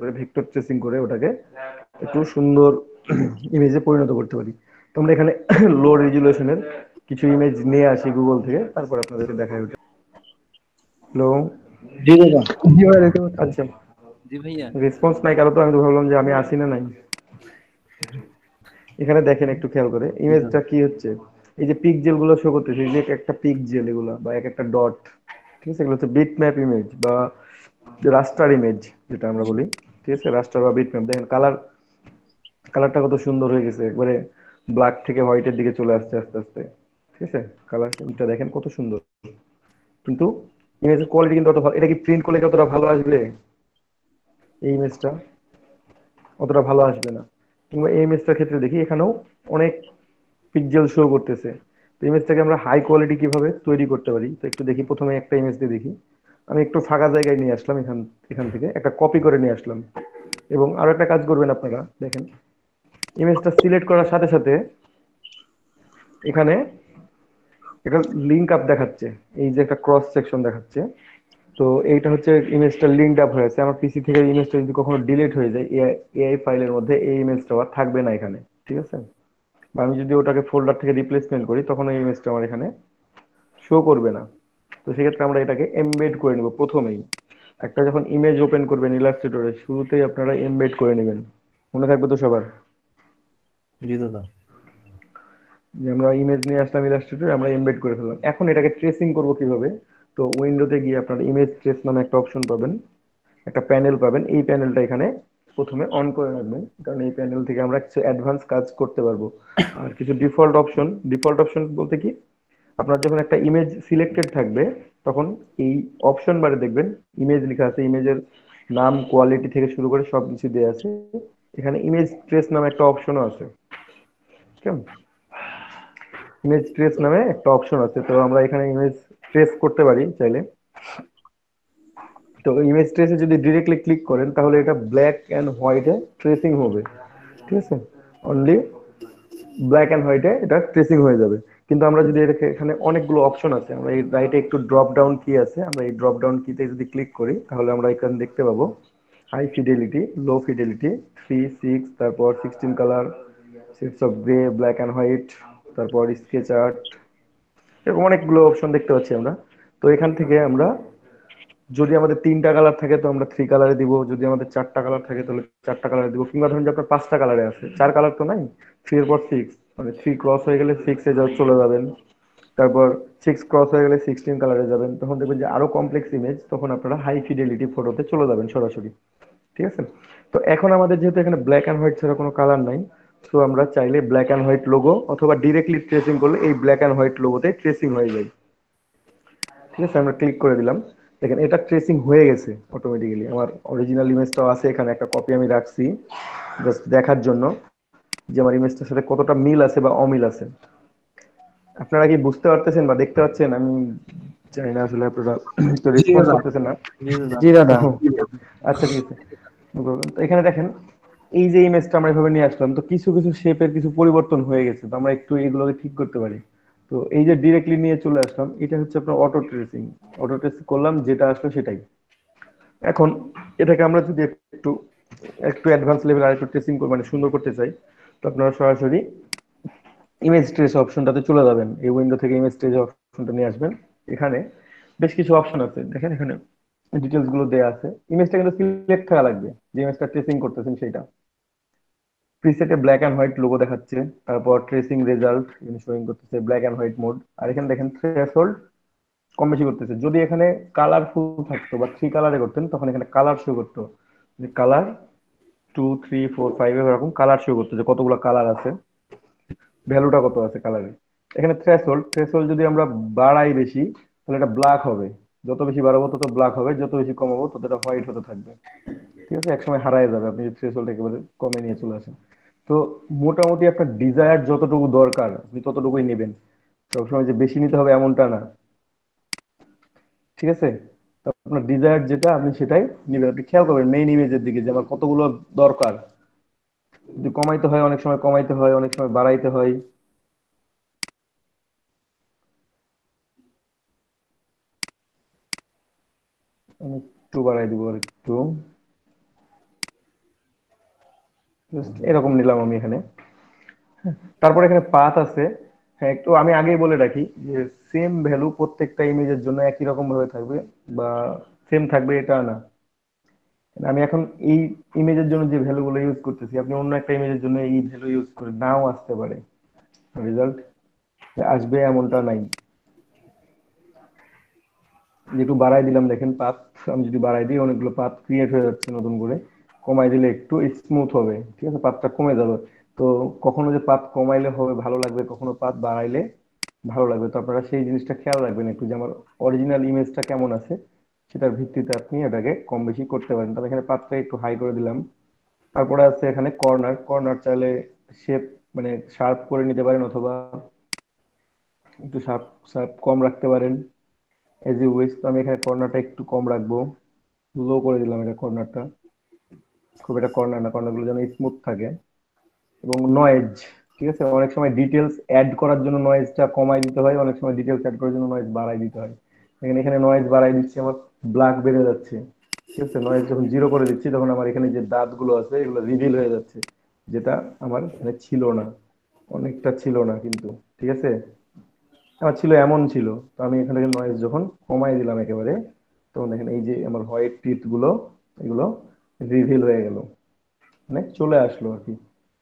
করে vector tracing করে ওটাকে একটু সুন্দর ইমেজে পরিণত করতে পারি। তো আমরা এখানে লো রেজুলেশনের কিছু ইমেজ নিয়ে আসি গুগল থেকে, তারপর আপনাদেরকে দেখাই ওটা। হ্যালো। জি দাদা। জি ভাই দেখতে পাচ্ছি। আচ্ছা, জি ভাইয়া। রেসপন্স নাই কারো, তো আমি তো ভাবলাম যে আমি আসি না নাই। এখানে দেখেন একটু খেয়াল করে জি দাদা। ইমেজটা কি হচ্ছে। এই যে পিকজেল গুলো শো করতেছে, এই যে একটা পিকজেল এগুলা বা এক একটা ডট, ঠিক আছে, এগুলো হচ্ছে বিট ম্যাপ ইমেজ বা রাস্টার ইমেজ যেটা আমরা বলি। ঠিক আছে, রাস্টার বা বিট ম্যাপ। দেখেন কালারটা কত সুন্দর হয়ে গেছে, একবারে ব্ল্যাক থেকে হোয়াইটের দিকে চলে আসছে আস্তে আস্তে। ঠিক আছে, কালারটা দেখেন কত সুন্দর। কিন্তু ইমেজের কোয়ালিটি কিন্তু অত ভালো, এটা কি প্রিন্ট করলে কি অতটা ভালো আসবে? এই ইমেজটা অতটা ভালো আসবে না। কিংবা এই ইমেজটার ক্ষেত্রে দেখি এখানেও অনেক পিক্সেল শো করতেছে। তো ইমেজটাকে আমরা হাই কোয়ালিটি কিভাবে তৈরি করতে পারি, তো একটু দেখি। প্রথমে একটা ইমেজ দিয়ে দেখি। আমি একটু ফাঁকা জায়গায় নিয়ে আসলাম, এখান এখান থেকে একটা কপি করে নিয়ে আসলাম। এবং আরো একটা কাজ করবেন আপনারা, দেখেন ইমেজটা সিলেক্ট করার সাথে সাথে এখানে একটা লিঙ্ক আপ দেখাচ্ছে, এই যে একটা ক্রস সেকশন দেখাচ্ছে। তো এইটা হচ্ছে ইমেজটা লিঙ্কড আপ হয়েছে আমার পিসি থেকে। ইমেজটা যদি কখনো ডিলিট হয়ে যায় এআই ফাইলের মধ্যে, এই ইমেজটা আর থাকবে না এখানে। ঠিক আছে, বা আমি যদি ওটাকে ফোল্ডার থেকে রিপ্লেসমেন্ট করি, তখন এই ইমেজটা আমার এখানে শো করবে না। তো সেক্ষেত্রে আমরা এটাকে এমবেড করে নেব প্রথমেই। একটা যখন ইমেজ ওপেন করবেন ইলাস্ট্রেটরে, শুরুতেই আপনারা এমবেড করে নেবেন। মনে থাকবে তো সবার? জি দাদা। যে আমরা ইমেজ নিয়ে আসলাম ইলাস্ট্রেটরে, আমরা এমবেড করে ফেললাম। এখন এটাকে ট্রেসিং করব কিভাবে? তো উইন্ডোতে গিয়ে আপনারা ইমেজ ট্রেস নামে একটা অপশন পাবেন, একটা প্যানেল পাবেন। এই প্যানেলটা এখানে প্রথমে অন করে রাখবেন, কারণ এই প্যানেল থেকে আমরা কিছু অ্যাডভান্স কাজ করতে পারবো। আর কিছু ডিফল্ট অপশন বলতে কি, আপনার যখন একটা ইমেজ সিলেক্টেড থাকবে, তখন এই অপশন বারে দেখবেন ইমেজ লেখা আছে। ইমেজের নাম, কোয়ালিটি থেকে শুরু করে সবকিছু দেওয়া আছে। এখানে ইমেজ ট্রেস নামে একটা অপশনও আছে। কেমন, ইমেজ ট্রেস নামে একটা অপশন আছে, তো আমরা এখানে ইমেজ ট্রেস করতে পারি চাইলে। তো ইমেজ ট্রেসে যদি ডিরেক্টলি ক্লিক করেন, তাহলে এটা ব্ল্যাক অ্যান্ড হোয়াইটে ট্রেসিং হবে। ঠিক আছে, অনলি ব্ল্যাক অ্যান্ড হোয়াইটে এটা ট্রেসিং হয়ে যাবে। কিন্তু আমরা যদি এটাকে, এখানে অনেকগুলো অপশন আছে, আমরা এই রাইটে একটু ড্রপ ডাউন কি আছে, আমরা এই ড্রপ ডাউন কিতে যদি ক্লিক করি, তাহলে আমরা এখানে দেখতে পাবো হাই ফিডেলিটি, লো ফিডেলিটি, 3, 6, তারপর 16 colour, shades of grey, black and white, তারপর স্কেচ আর্ট, এরকম অনেকগুলো অপশন দেখতে পাচ্ছি আমরা। তো এখান থেকে আমরা, যদি আমাদের 3টা কালার থাকে তো আমরা 3 কালারে দিব, যদি আমাদের 4টা কালার থাকে তাহলে 4টা কালারে দিব। কিংবা ধরুন যে আপনার 5টা কালারে আছে, 4 কালার তো নাই, 3 এর পর 6, মানে 3 ক্রস হয়ে গেলে 6-এ চলে যাবেন। তারপর 6 ক্রস হয়ে গেলে 16 কালারে যাবেন। তখন দেখবেন যে আরো কমপ্লেক্স ইমেজ, তখন আপনারা হাই ফিডেলিটি ফটোতে চলে যাবেন সরাসরি। ঠিক আছে, তো এখন আমাদের যেহেতু এখানে ব্ল্যাক অ্যান্ড হোয়াইট ছাড়া কোনো কালার নাই, তো আমরা চাইলে ব্ল্যাক অ্যান্ড হোয়াইট লোগো, অথবা ডিরেক্টলি ট্রেসিং করলে এই ব্ল্যাক অ্যান্ড হোয়াইট লোগোতে ট্রেসিং হয়ে যায়। ঠিক আছে, আমরা ক্লিক করে দিলাম। দেখেন এটা ট্রেসিং হয়ে গেছে অটোমেটিক্যালি। আমার অরিজিনাল ইমেজটাও আছে এখানে, একটা কপি আমি রাখছি জাস্ট দেখার জন্য যে আমার ইমেজটার সাথে কতটা মিল আছে বা অমিল আছে। আপনারা কি বুঝতে পারতেছেন বা দেখতে পাচ্ছেন? আমি জানি না আসলে আপনারা তো জি রেসপন্স দাদা। করতেছেন না। জি দাদা। জি দাদা। আচ্ছা, ঠিক আছে, no problem। তো এখানে দেখেন এই যে ইমেজটা আমরা এভাবে নিয়ে আসলাম, তো কিছু কিছু শেপের কিছু পরিবর্তন হয়ে গেছে, তো আমরা একটু এগুলোকে ঠিক করতে পারি। তো এই যে ডিরেক্টলি নিয়ে চলে আসলাম, এটা হচ্ছে আপনার অটো ট্রেসিং। অটো ট্রেস করলাম, যেটা আসলো সেটাই। এখন এটাকে আমরা যদি একটু একটু অ্যাডভান্স লেভেল আর একটু ট্রেসিং মানে সুন্দর করতে চাই, তো আপনারা সরাসরি ইমেজ ট্রেস অপশনটাতে চলে যাবেন। এই উইন্ডো থেকে ইমেজ ট্রেস অপশনটা নিয়ে আসবেন। এখানে বেশ কিছু অপশন আছে, দেখেন এখানে ডিটেলস গুলো দেওয়া আছে। ইমেজটা কিন্তু সিলেক্ট থাকা লাগবে, যে ইমেজটা ট্রেসিং করতেছেন সেটা। প্রিসেটে ব্ল্যাক অ্যান্ড হোয়াইট লোগো দেখাচ্ছে, তারপর ট্রেসিং রেজাল্ট শোয়িং করতেছে ব্ল্যাক অ্যান্ড হোয়াইট মোড। আর এখানে দেখেন থ্রেশহোল্ড কম বেশি করতেছে। যদি এখানে কালারফুল থাকতো বা 3 কালারে করতেন, তখন এখানে কালার শো করতো, যে কালার 2, 3, 4, 5 এরকম কালার শো করতো, যে কতগুলো কালার আছে, ভ্যালুটা কত আছে কালারে। এখানে থ্রেশহোল্ড যদি আমরা বাড়াই বেশি, তাহলে এটা ব্ল্যাক হবে। যত বেশি বাড়াবো তত ব্ল্যাক হবে, যত বেশি কমাবো তত এটা হোয়াইট হতে থাকবে। ঠিক আছে, একসময় হারায় যাবে আপনি যদি থ্রেশহোল্ড একেবারে কমে নিয়ে চলে আসেন। তো মোটামুটি আপনার ডিজায়ার যতটুকু দরকার আপনি ততটুকুই নেবেন। সবসময় যে বেশি নিতে হবে এমনটা না। ঠিক আছে, তো আপনার ডিজায়ার যেটা আপনি সেটাই নেবেন। আপনি খেয়াল করবেন মেইন ইমেজের দিকে যে আমার কতগুলো দরকার। যদি কমাইতে হয় অনেক সময় কমাইতে হয়, অনেক সময় বাড়াইতে হয়। আমি একটু বাড়াই দিব আর একটু। জাস্ট এরকম নিলাম আমি এখানে। তারপর এখানে পাথ আছে। হ্যাঁ, একটু আমি আগেই বলে রাখি যে সেম ভ্যালু প্রত্যেকটা ইমেজের জন্য একই রকম ভাবে থাকবে বা সেম থাকবে এটা না। আমি এখন এই ইমেজের জন্য যে ভ্যালু গুলো ইউজ করতেছি, আপনি অন্য একটা ইমেজের জন্য এই ভ্যালু ইউজ করে নাও আসতে পারে, রেজাল্ট আসবে এমনটা নাই। যেটু বাড়াই দিলাম দেখেন পাথ, আমি যদি বাড়াই দিই অনেকগুলো পাথ ক্রিয়েট হয়ে যাচ্ছে নতুন করে। কমাই দিলে একটু স্মুথ হবে, ঠিক আছে, পাথটা কমে যাবে। তো কখনো যে পাথ কমাইলে হবে ভালো লাগবে, কখনো পাথ বাড়াইলে ভালো লাগবে। তো আপনারা সেই জিনিসটা খেয়াল রাখবেন একটু, যে আমার অরিজিনাল ইমেজটা কেমন আছে সেটার ভিত্তিতে আপনি এটাকে কম বেশি করতে পারেন। তাহলে এখানে পাথটা একটু হাই করে দিলাম। তারপরে আছে এখানে কর্নার। কর্নার চাইলে শেপ মানে শার্প করে নিতে পারেন, অথবা একটু শার্প শার্প কম রাখতে পারেন, এজ ইউ উইশ। তো আমি এখানে কর্নারটা একটু কম রাখবো, লো করে দিলাম এটা কর্নারটা। খুব এটা কর্নার না, কর্নার গুলো যেন স্মুথ থাকে। এবং নয়েজ, ঠিক আছে, অনেক সময় ডিটেলস অ্যাড করার জন্য নয়েজটা কমাই দিতে হয়, অনেক সময় ডিটেলস অ্যাড করার জন্য নয়েজ বাড়াই দিতে হয়। এখানে এখানে নয়েজ বাড়াই দিচ্ছি, আমার ব্ল্যাক বেড়ে যাচ্ছে। ঠিক আছে, নয়েজ যখন জিরো করে দিচ্ছি তখন আমার এখানে যে দাঁতগুলো আছে এগুলো রিভিল হয়ে যাচ্ছে, যেটা আমার এখানে ছিল না, অনেকটা ছিল না কিন্তু। ঠিক আছে, আমার ছিল এমন ছিল। তো আমি এখান থেকে নয়েজ যখন কমাই দিলাম একেবারে, তখন দেখেন এই যে আমার হোয়াইট টিথ গুলো এগুলো রিভিল হয়ে গেল, মানে চলে আসলো আর কি,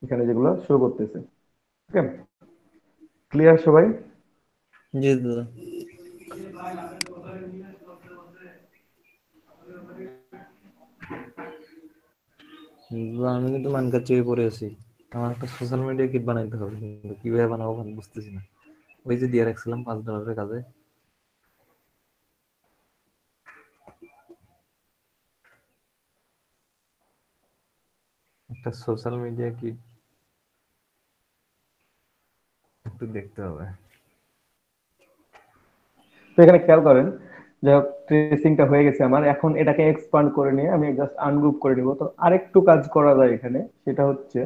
এখানে যেগুলো শো করতেছে। ওকে, ক্লিয়ার সবাই? জি দাদা। দাদা, আমি কিন্তু মানকার চেয়ে পড়ে আছি। আমার একটা সোশ্যাল মিডিয়া কিট বানাইতে হবে, কিন্তু কিভাবে বানাবো আমি বুঝতেছি না। ওই যে দিয়ে রাখছিলাম $5 কাজে, একটা সোশ্যাল মিডিয়া কিট একটু দেখতে হবে। তো এখানে খেয়াল করেন, যাই হোক ট্রেসিংটা হয়ে গেছে আমার। এখন এটাকে এক্সপান্ড করে নিয়ে আমি জাস্ট আনগ্রুপ করে নিব। তো আরেকটু কাজ করা যায় এখানে, সেটা হচ্ছে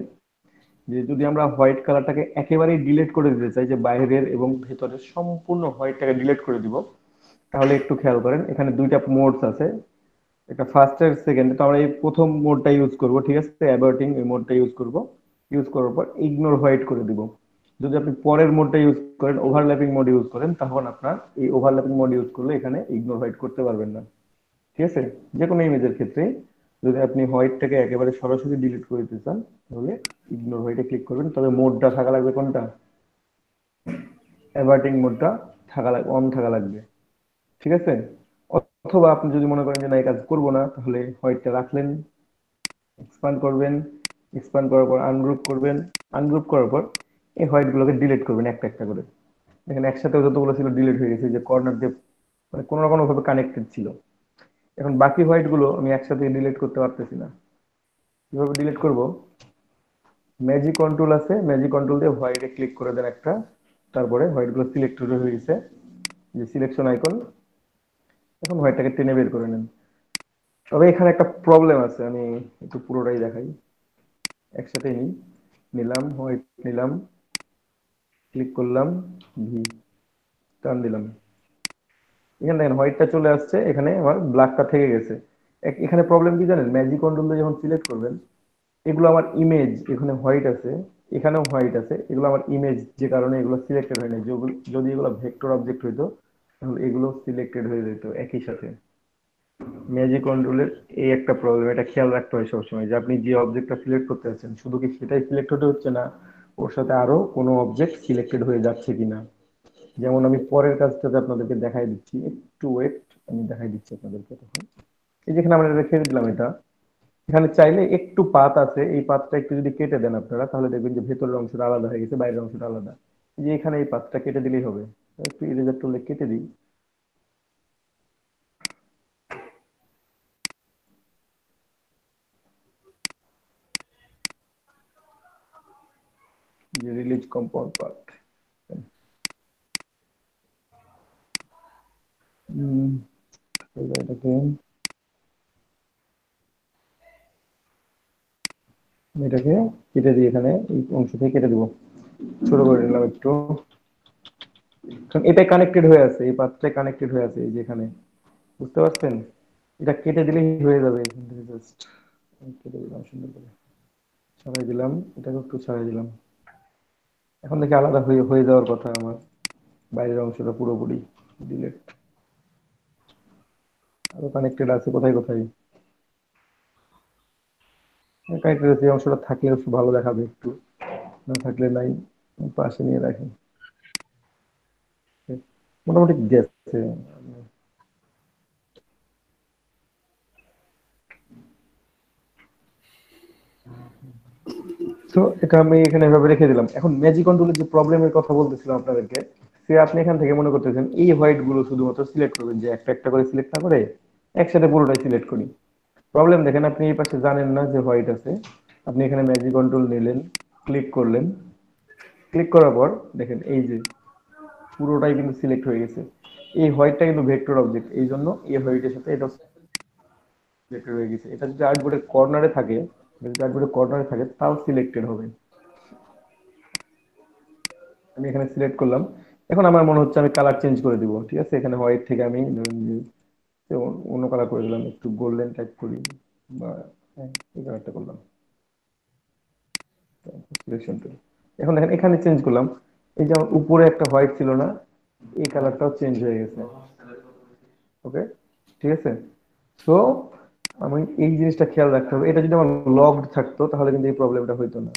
যে যদি আমরা হোয়াইট কালারটাকে একেবারেই ডিলিট করে দিতে চাই, যে বাইরের এবং ভেতরের সম্পূর্ণ হোয়াইটটাকে ডিলিট করে দিব, তাহলে একটু খেয়াল করেন এখানে দুইটা মোডস আছে, একটা ফার্স্ট আর সেকেন্ড। তো আমরা এই প্রথম মোডটা ইউজ করব, ঠিক আছে, অ্যাবার্টিং এই মোডটা ইউজ করব। ইউজ করার পর ইগনোর হোয়াইট করে দিব। যদি আপনি পরের মোডটা ইউজ করেন, ওভারল্যাপিং মোড ইউজ করেন, তখন আপনার এই ওভারল্যাপিং মোড ইউজ করলে এখানে ইগনোর হোয়াইট করতে পারবেন না। ঠিক আছে, যে কোনো ইমেজের ক্ষেত্রে যদি আপনি হোয়াইটটাকে একেবারে সরাসরি ডিলিট করে দিতে চান, তাহলে ইগনোর হোয়াইটে ক্লিক করবেন। তবে মোডটা থাকা লাগবে কোনটা, অ্যাভার্টিং মোডটা থাকা লাগবে, অন থাকা লাগবে। ঠিক আছে, অথবা আপনি যদি মনে করেন যে না এই কাজ করবো না, তাহলে হোয়াইটটা রাখলেন, এক্সপান্ড করবেন, এক্সপান্ড করার পর আনগ্রুপ করবেন, আনগ্রুপ করার পর এই হোয়াইট গুলোকে ডিলিট করবেন একটা একটা করে। দেখেন একসাথে যতগুলো ছিল ডিলিট হয়ে গেছে, যে কর্নার দিয়ে মানে কোনো না কোনো ভাবে কানেক্টেড ছিল। এখন বাকি হোয়াইট গুলো আমি একসাথে ডিলিট করতে পারতেছি না। কিভাবে ডিলিট করব, ম্যাজিক কন্ট্রোল আছে, ম্যাজিক কন্ট্রোল দিয়ে হোয়াইটে ক্লিক করে দেন একটা, তারপরে হোয়াইট গুলো সিলেক্টেড হয়ে গেছে, যে সিলেকশন আইকন। এখন হোয়াইটটাকে টেনে বের করে নেন। তবে এখানে একটা প্রবলেম আছে, আমি একটু পুরোটাই দেখাই, একসাথে নিই। নিলাম হোয়াইট, নিলাম, ক্লিক করলাম, ভি, টান দিলাম, এখানে দেখেন হোয়াইটটা চলে আসছে, এখানে আমার ব্ল্যাকটা থেকে গেছে। এখানে প্রবলেম কি জানেন, ম্যাজিক কন্ট্রোল দিয়ে যখন সিলেক্ট করবেন, এগুলো আমার ইমেজ, এখানে হোয়াইট আছে, এখানেও হোয়াইট আছে, এগুলো আমার ইমেজ, যে কারণে এগুলো সিলেক্টেড হয় না। যদি এগুলো ভেক্টর অবজেক্ট হইতো তাহলে এগুলো সিলেক্টেড হয়ে যেত একই সাথে। ম্যাজিক কন্ট্রোলের এই একটা প্রবলেম, এটা খেয়াল রাখতে হয় সবসময়, যে আপনি যে অবজেক্টটা সিলেক্ট করতে যাচ্ছেন শুধু কি সেটাই সিলেক্ট হতে হচ্ছে না, ওর সাথে আরো কোনো অবজেক্ট সিলেক্টেড হয়ে যাচ্ছে কিনা। যেমন আমি পরের কাজটাতে আপনাদেরকে দেখাই দিচ্ছি, একটু ওয়েট, আমি দেখাই দিচ্ছি আপনাদেরকে তখন। এই যেখানে আমরা রেখে দিলাম এটা, এখানে চাইলে একটু পাত আছে, এই পাতটা একটু যদি কেটে দেন আপনারা, তাহলে দেখবেন যে ভেতরের অংশটা আলাদা হয়ে গেছে, বাইরের অংশটা আলাদা। এই যে এখানে এই পাতটা কেটে দিলেই হবে, একটু ইরেজার টুলে কেটে দিই। যে রিলিজ কম্পাউন্ড পার্ট, এটাকে এটাকে কেটে দিই, এখানে এই অংশ থেকে কেটে দিব, ছোট করে নিলাম একটু। কারণ এটাই কানেক্টেড হয়ে আছে, এই পাতটাই কানেক্টেড হয়ে আছে এই যে এখানে, বুঝতে পারছেন? এটা কেটে দিলেই হয়ে যাবে এখান থেকে, জাস্ট কেটে দিলাম সুন্দর করে। ছাড়াই দিলাম, এটাকে একটু ছাড়াই দিলাম। এখন দেখি আলাদা হয়ে হয়ে যাওয়ার কথা আমার, বাইরের অংশটা পুরোপুরি ডিলেট। আরো কানেক্টেড আছে কোথায় কোথায়, কানেক্টেড আছে, এই অংশটা থাকলে একটু ভালো দেখাবে একটু, না থাকলে নাই। পাশে নিয়ে রাখি, মোটামুটি গেছে। তো এটা আমি এখানে এভাবে রেখে দিলাম। এখন ম্যাজিক কন্ট্রোলের যে প্রবলেমের কথা বলতেছিলাম আপনাদেরকে, সে আপনি এখান থেকে মনে করতেছেন এই হোয়াইট গুলো শুধুমাত্র সিলেক্ট করবেন, যে একটা একটা করে সিলেক্ট না করে একসাথে পুরোটাই সিলেক্ট করি। প্রবলেম দেখেন, আপনি এই পাশে জানেন না যে হোয়াইট আছে, আপনি এখানে ম্যাজিক কন্ট্রোল নিলেন, ক্লিক করলেন, ক্লিক করার পর দেখেন এই যে পুরোটাই কিন্তু সিলেক্ট হয়ে গেছে। এই হোয়াইটটা কিন্তু ভেক্টর অবজেক্ট, এই জন্য এই হোয়াইটের সাথে এটা সিলেক্টেড হয়ে গেছে। এটা যদি আর্টবোর্ডের কর্নারে থাকে, এটা যদি আর্টবোর্ডের কর্নারে থাকে তাও সিলেক্টেড হবে। আমি এখানে সিলেক্ট করলাম। এখন আমার মনে হচ্ছে আমি কালার চেঞ্জ করে দিব, ঠিক আছে, এখানে হোয়াইট থেকে আমি ধরুন যে অন্য কালার করে দিলাম, একটু গোল্ডেন টাইপ করি, বা হ্যাঁ, এই কালারটা করলাম, সিলেকশন করি। এখন দেখেন এখানে চেঞ্জ করলাম, এই যে আমার উপরে একটা হোয়াইট ছিল না, এই কালারটাও চেঞ্জ হয়ে গেছে। ওকে, ঠিক আছে। সো আমি এই জিনিসটা খেয়াল রাখতে হবে, এটা যদি আমার লকড থাকতো তাহলে কিন্তু এই প্রবলেমটা হইতো না।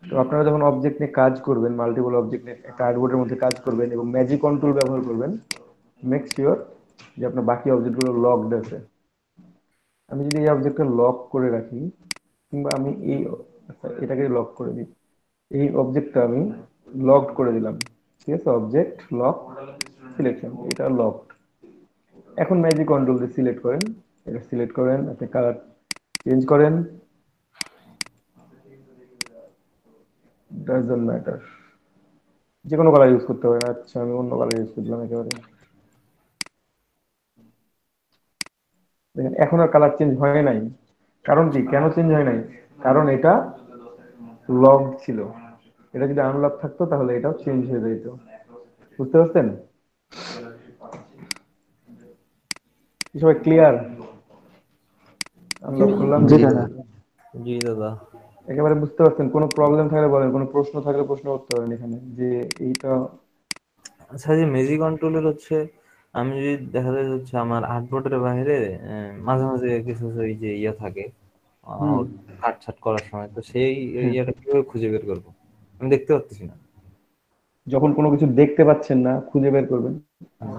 তো আপনারা যখন অবজেক্ট নিয়ে কাজ করবেন, মাল্টিপল অবজেক্ট নিয়ে একটা আর্টবোর্ডের মধ্যে কাজ করবেন এবং ম্যাজিক কন্ট্রোল ব্যবহার করবেন, মেক শিওর যে আপনার বাকি অবজেক্টগুলো লকড আছে। আমি যদি এই অবজেক্টটা লক করে রাখি, কিংবা আমি এই আচ্ছা, এটাকে লক করে দিই, এই অবজেক্টটা আমি লকড করে দিলাম, ঠিক আছে, অবজেক্ট লক সিলেকশন, এটা লকড। এখন ম্যাজিক কন্ট্রোল দিয়ে সিলেক্ট করেন, এটা সিলেক্ট করেন, আপনি কালার চেঞ্জ করেন, ডাজন্ট ম্যাটার, যে কোনো কালার ইউজ করতে পারেন। আচ্ছা আমি অন্য কালার ইউজ করলাম একেবারে। দেখেন এখন আর কালার চেঞ্জ হয় নাই। কারণ কি, কেন চেঞ্জ হয় নাই? কারণ এটা লক ছিল, এটা যদি আনলক থাকতো তাহলে এটাও চেঞ্জ হয়ে যেত। বুঝতে পারছেন? কি সবাই ক্লিয়ার? আনলক করলাম, জি চেঞ্জ দাদা। হয়ে গেল। জি দাদা। একেবারে বুঝতে পারছেন? কোনো প্রবলেম থাকলে বলেন, কোনো প্রশ্ন থাকলে প্রশ্ন করতে পারেন এখানে, যে এইটা। আচ্ছা, যে মেজি কন্ট্রোলের হচ্ছে, আমি যদি দেখা যায় হচ্ছে আমার আর্টবোর্ডের বাইরে মাঝে মাঝে কিছু কিছু এই যে ইয়ে থাকে হুম, কাট ছাট করার সময়, তো সেই হ্যাঁ, ইয়েটা কিভাবে খুঁজে বের করবো? আমি দেখতে পাচ্ছি না। যখন কোনো কিছু দেখতে পাচ্ছেন না খুঁজে বের করবেন, হুম।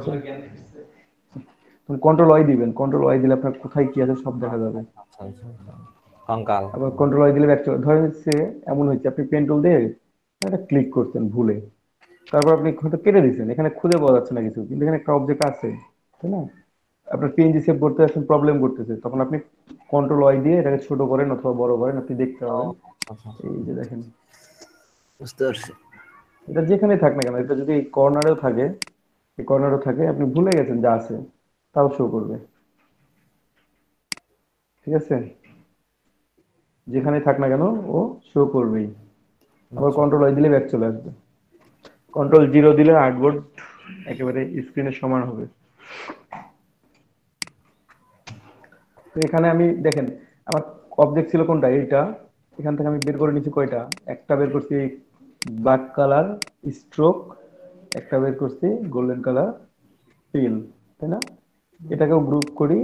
কন্ট্রোল ওয়াই দিবেন, কন্ট্রোল ওয়াই দিলে আপনার কোথায় কি আছে সব দেখা যাবে। আচ্ছা আচ্ছা আচ্ছা। কঙ্কাল। আবার কন্ট্রোল ওয়াই দিলে ব্যাক, ধরেন হচ্ছে এমন হচ্ছে আপনি পেন টুল দিয়ে একটা ক্লিক করছেন ভুলে, তারপর আপনি হয়তো কেটে দিচ্ছেন, এখানে খুঁজে পাওয়া যাচ্ছে না কিছু, কিন্তু এখানে একটা অবজেক্ট আছে, তাই না? আপনার পিএনজি সেভ করতে যাচ্ছেন, প্রবলেম করতেছে, তখন আপনি কন্ট্রোল ওয়াই দিয়ে এটাকে ছোট করেন অথবা বড় করেন, আপনি দেখতে ও পাবেন। আচ্ছা আচ্ছা, এই যে দেখেন, বুঝতে পারছি। এটা যেখানে থাক না কেন, এটা যদি এই কর্নারেও থাকে, এই কর্নারও থাকে, আপনি ভুলে গেছেন যা আছে তাও শো করবে, ঠিক আছে, যেখানে থাক না কেন ও শো করবেই। আবার আচ্ছা। কন্ট্রোল ওয়াই দিলে ব্যাক চলে আসবে, কন্ট্রোল জিরো দিলে আর্টবোর্ড একেবারে স্ক্রিনের সমান হবে। তো এখানে আমি দেখেন, আমার অবজেক্ট ছিল কোনটা, এইটা, এখান থেকে আমি বের করে নিচ্ছি কয়টা, একটা বের করছি ব্ল্যাক কালার স্ট্রোক, একটা বের করছি গোল্ডেন কালার ফিল, তাই না? এটাকেও গ্রুপ করি,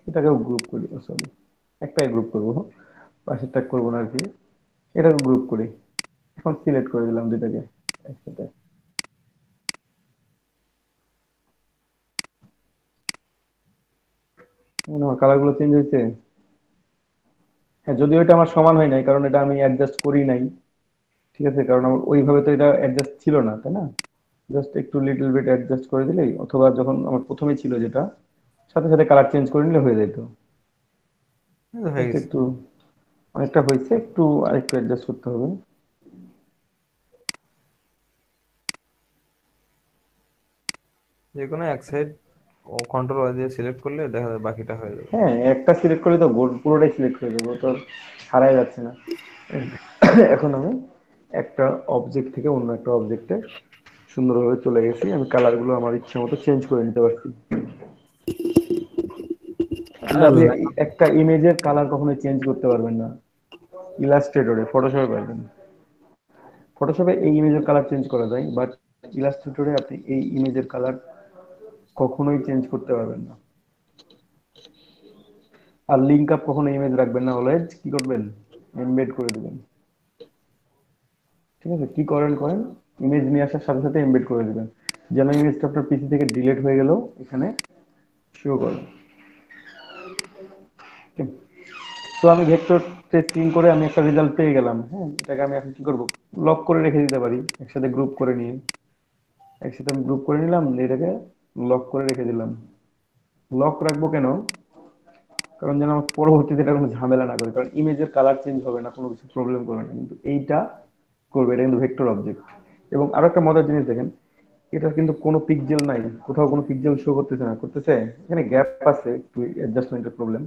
এটাকেও গ্রুপ করি, সরি একটাই গ্রুপ করবো, পাশেরটা করবো না আর কি। এটাকেও গ্রুপ করি, এখন সিলেক্ট করে দিলাম দুইটাকে একসাথে। আমার কালার গুলো চেঞ্জ হয়েছে। হ্যাঁ, যদিও এটা আমার সমান হয় নাই, কারণ এটা আমি অ্যাডজাস্ট করি নাই, ঠিক আছে, কারণ আমার ওইভাবে তো এটা অ্যাডজাস্ট ছিল না, তাই না? জাস্ট একটু লিটল বিট অ্যাডজাস্ট করে দিলেই, অথবা যখন আমার প্রথমে ছিল যেটা, সাথে সাথে কালার চেঞ্জ করে নিলে হয়ে যেত। এই তো হয়ে জাস্ট গেছে। একটু, অনেকটা হয়েছে, একটু আরেকটু অ্যাডজাস্ট করতে হবে। যে কোনো এক সাইড কন্ট্রোল দিয়ে সিলেক্ট করলে দেখা যায় বাকিটা হয়ে যাবে। হ্যাঁ, একটা সিলেক্ট করলে তো গোল পুরোটাই সিলেক্ট হয়ে যাবে, ও তো আর হারাই যাচ্ছে না। এখন আমি একটা অবজেক্ট থেকে অন্য একটা অবজেক্টে সুন্দরভাবে চলে গেছি, আমি কালারগুলো আমার ইচ্ছা মতো চেঞ্জ করে নিতে পারছি। কিন্তু আপনি আল্লাহ। একটা ইমেজের কালার কখনোই চেঞ্জ করতে পারবেন না, ইলাস্ট্রেটরে, ফটোশপে পারবেন। ফটোশপে এই ইমেজের কালার চেঞ্জ করা যায়, বাট ইলাস্ট্রেটরে আপনি এই ইমেজের কালার কখনোই চেঞ্জ করতে পারবেন না। আর লিঙ্ক আপ কখনো ইমেজ রাখবেন না, অলওয়েজ কি করবেন, এমবেড করে দিবেন। ঠিক আছে, কি করেন করেন, ইমেজ নিয়ে আসার সাথে সাথে এমবেড করে দিবেন, যেন ইমেজটা আপনার পিসি থেকে ডিলিট হয়ে গেল এখানে শো করে। তো আমি ভেক্টর টেস্টিং করে আমি একটা রেজাল্ট পেয়ে গেলাম। হ্যাঁ, এটাকে আমি এখন কি করব, লক করে রেখে দিতে পারি, একসাথে গ্রুপ করে নিয়ে। একসাথে আমি গ্রুপ করে নিলাম, এটাকে লক করে রেখে দিলাম। লক রাখবো কেন, কারণ যেন আমার পরবর্তীতে এটা কোনো ঝামেলা না করে, কারণ ইমেজের কালার চেঞ্জ হবে না, কোনো কিছু প্রবলেম করবে না, কিন্তু এইটা করবে। এটা কিন্তু ভেক্টর অবজেক্ট। এবং আরো একটা মজার জিনিস দেখেন, এটা কিন্তু কোনো পিক্সেল নাই, কোথাও কোনো পিক্সেল শো করতেছে না, করতেছে এখানে গ্যাপ আছে একটু অ্যাডজাস্টমেন্টের প্রবলেম,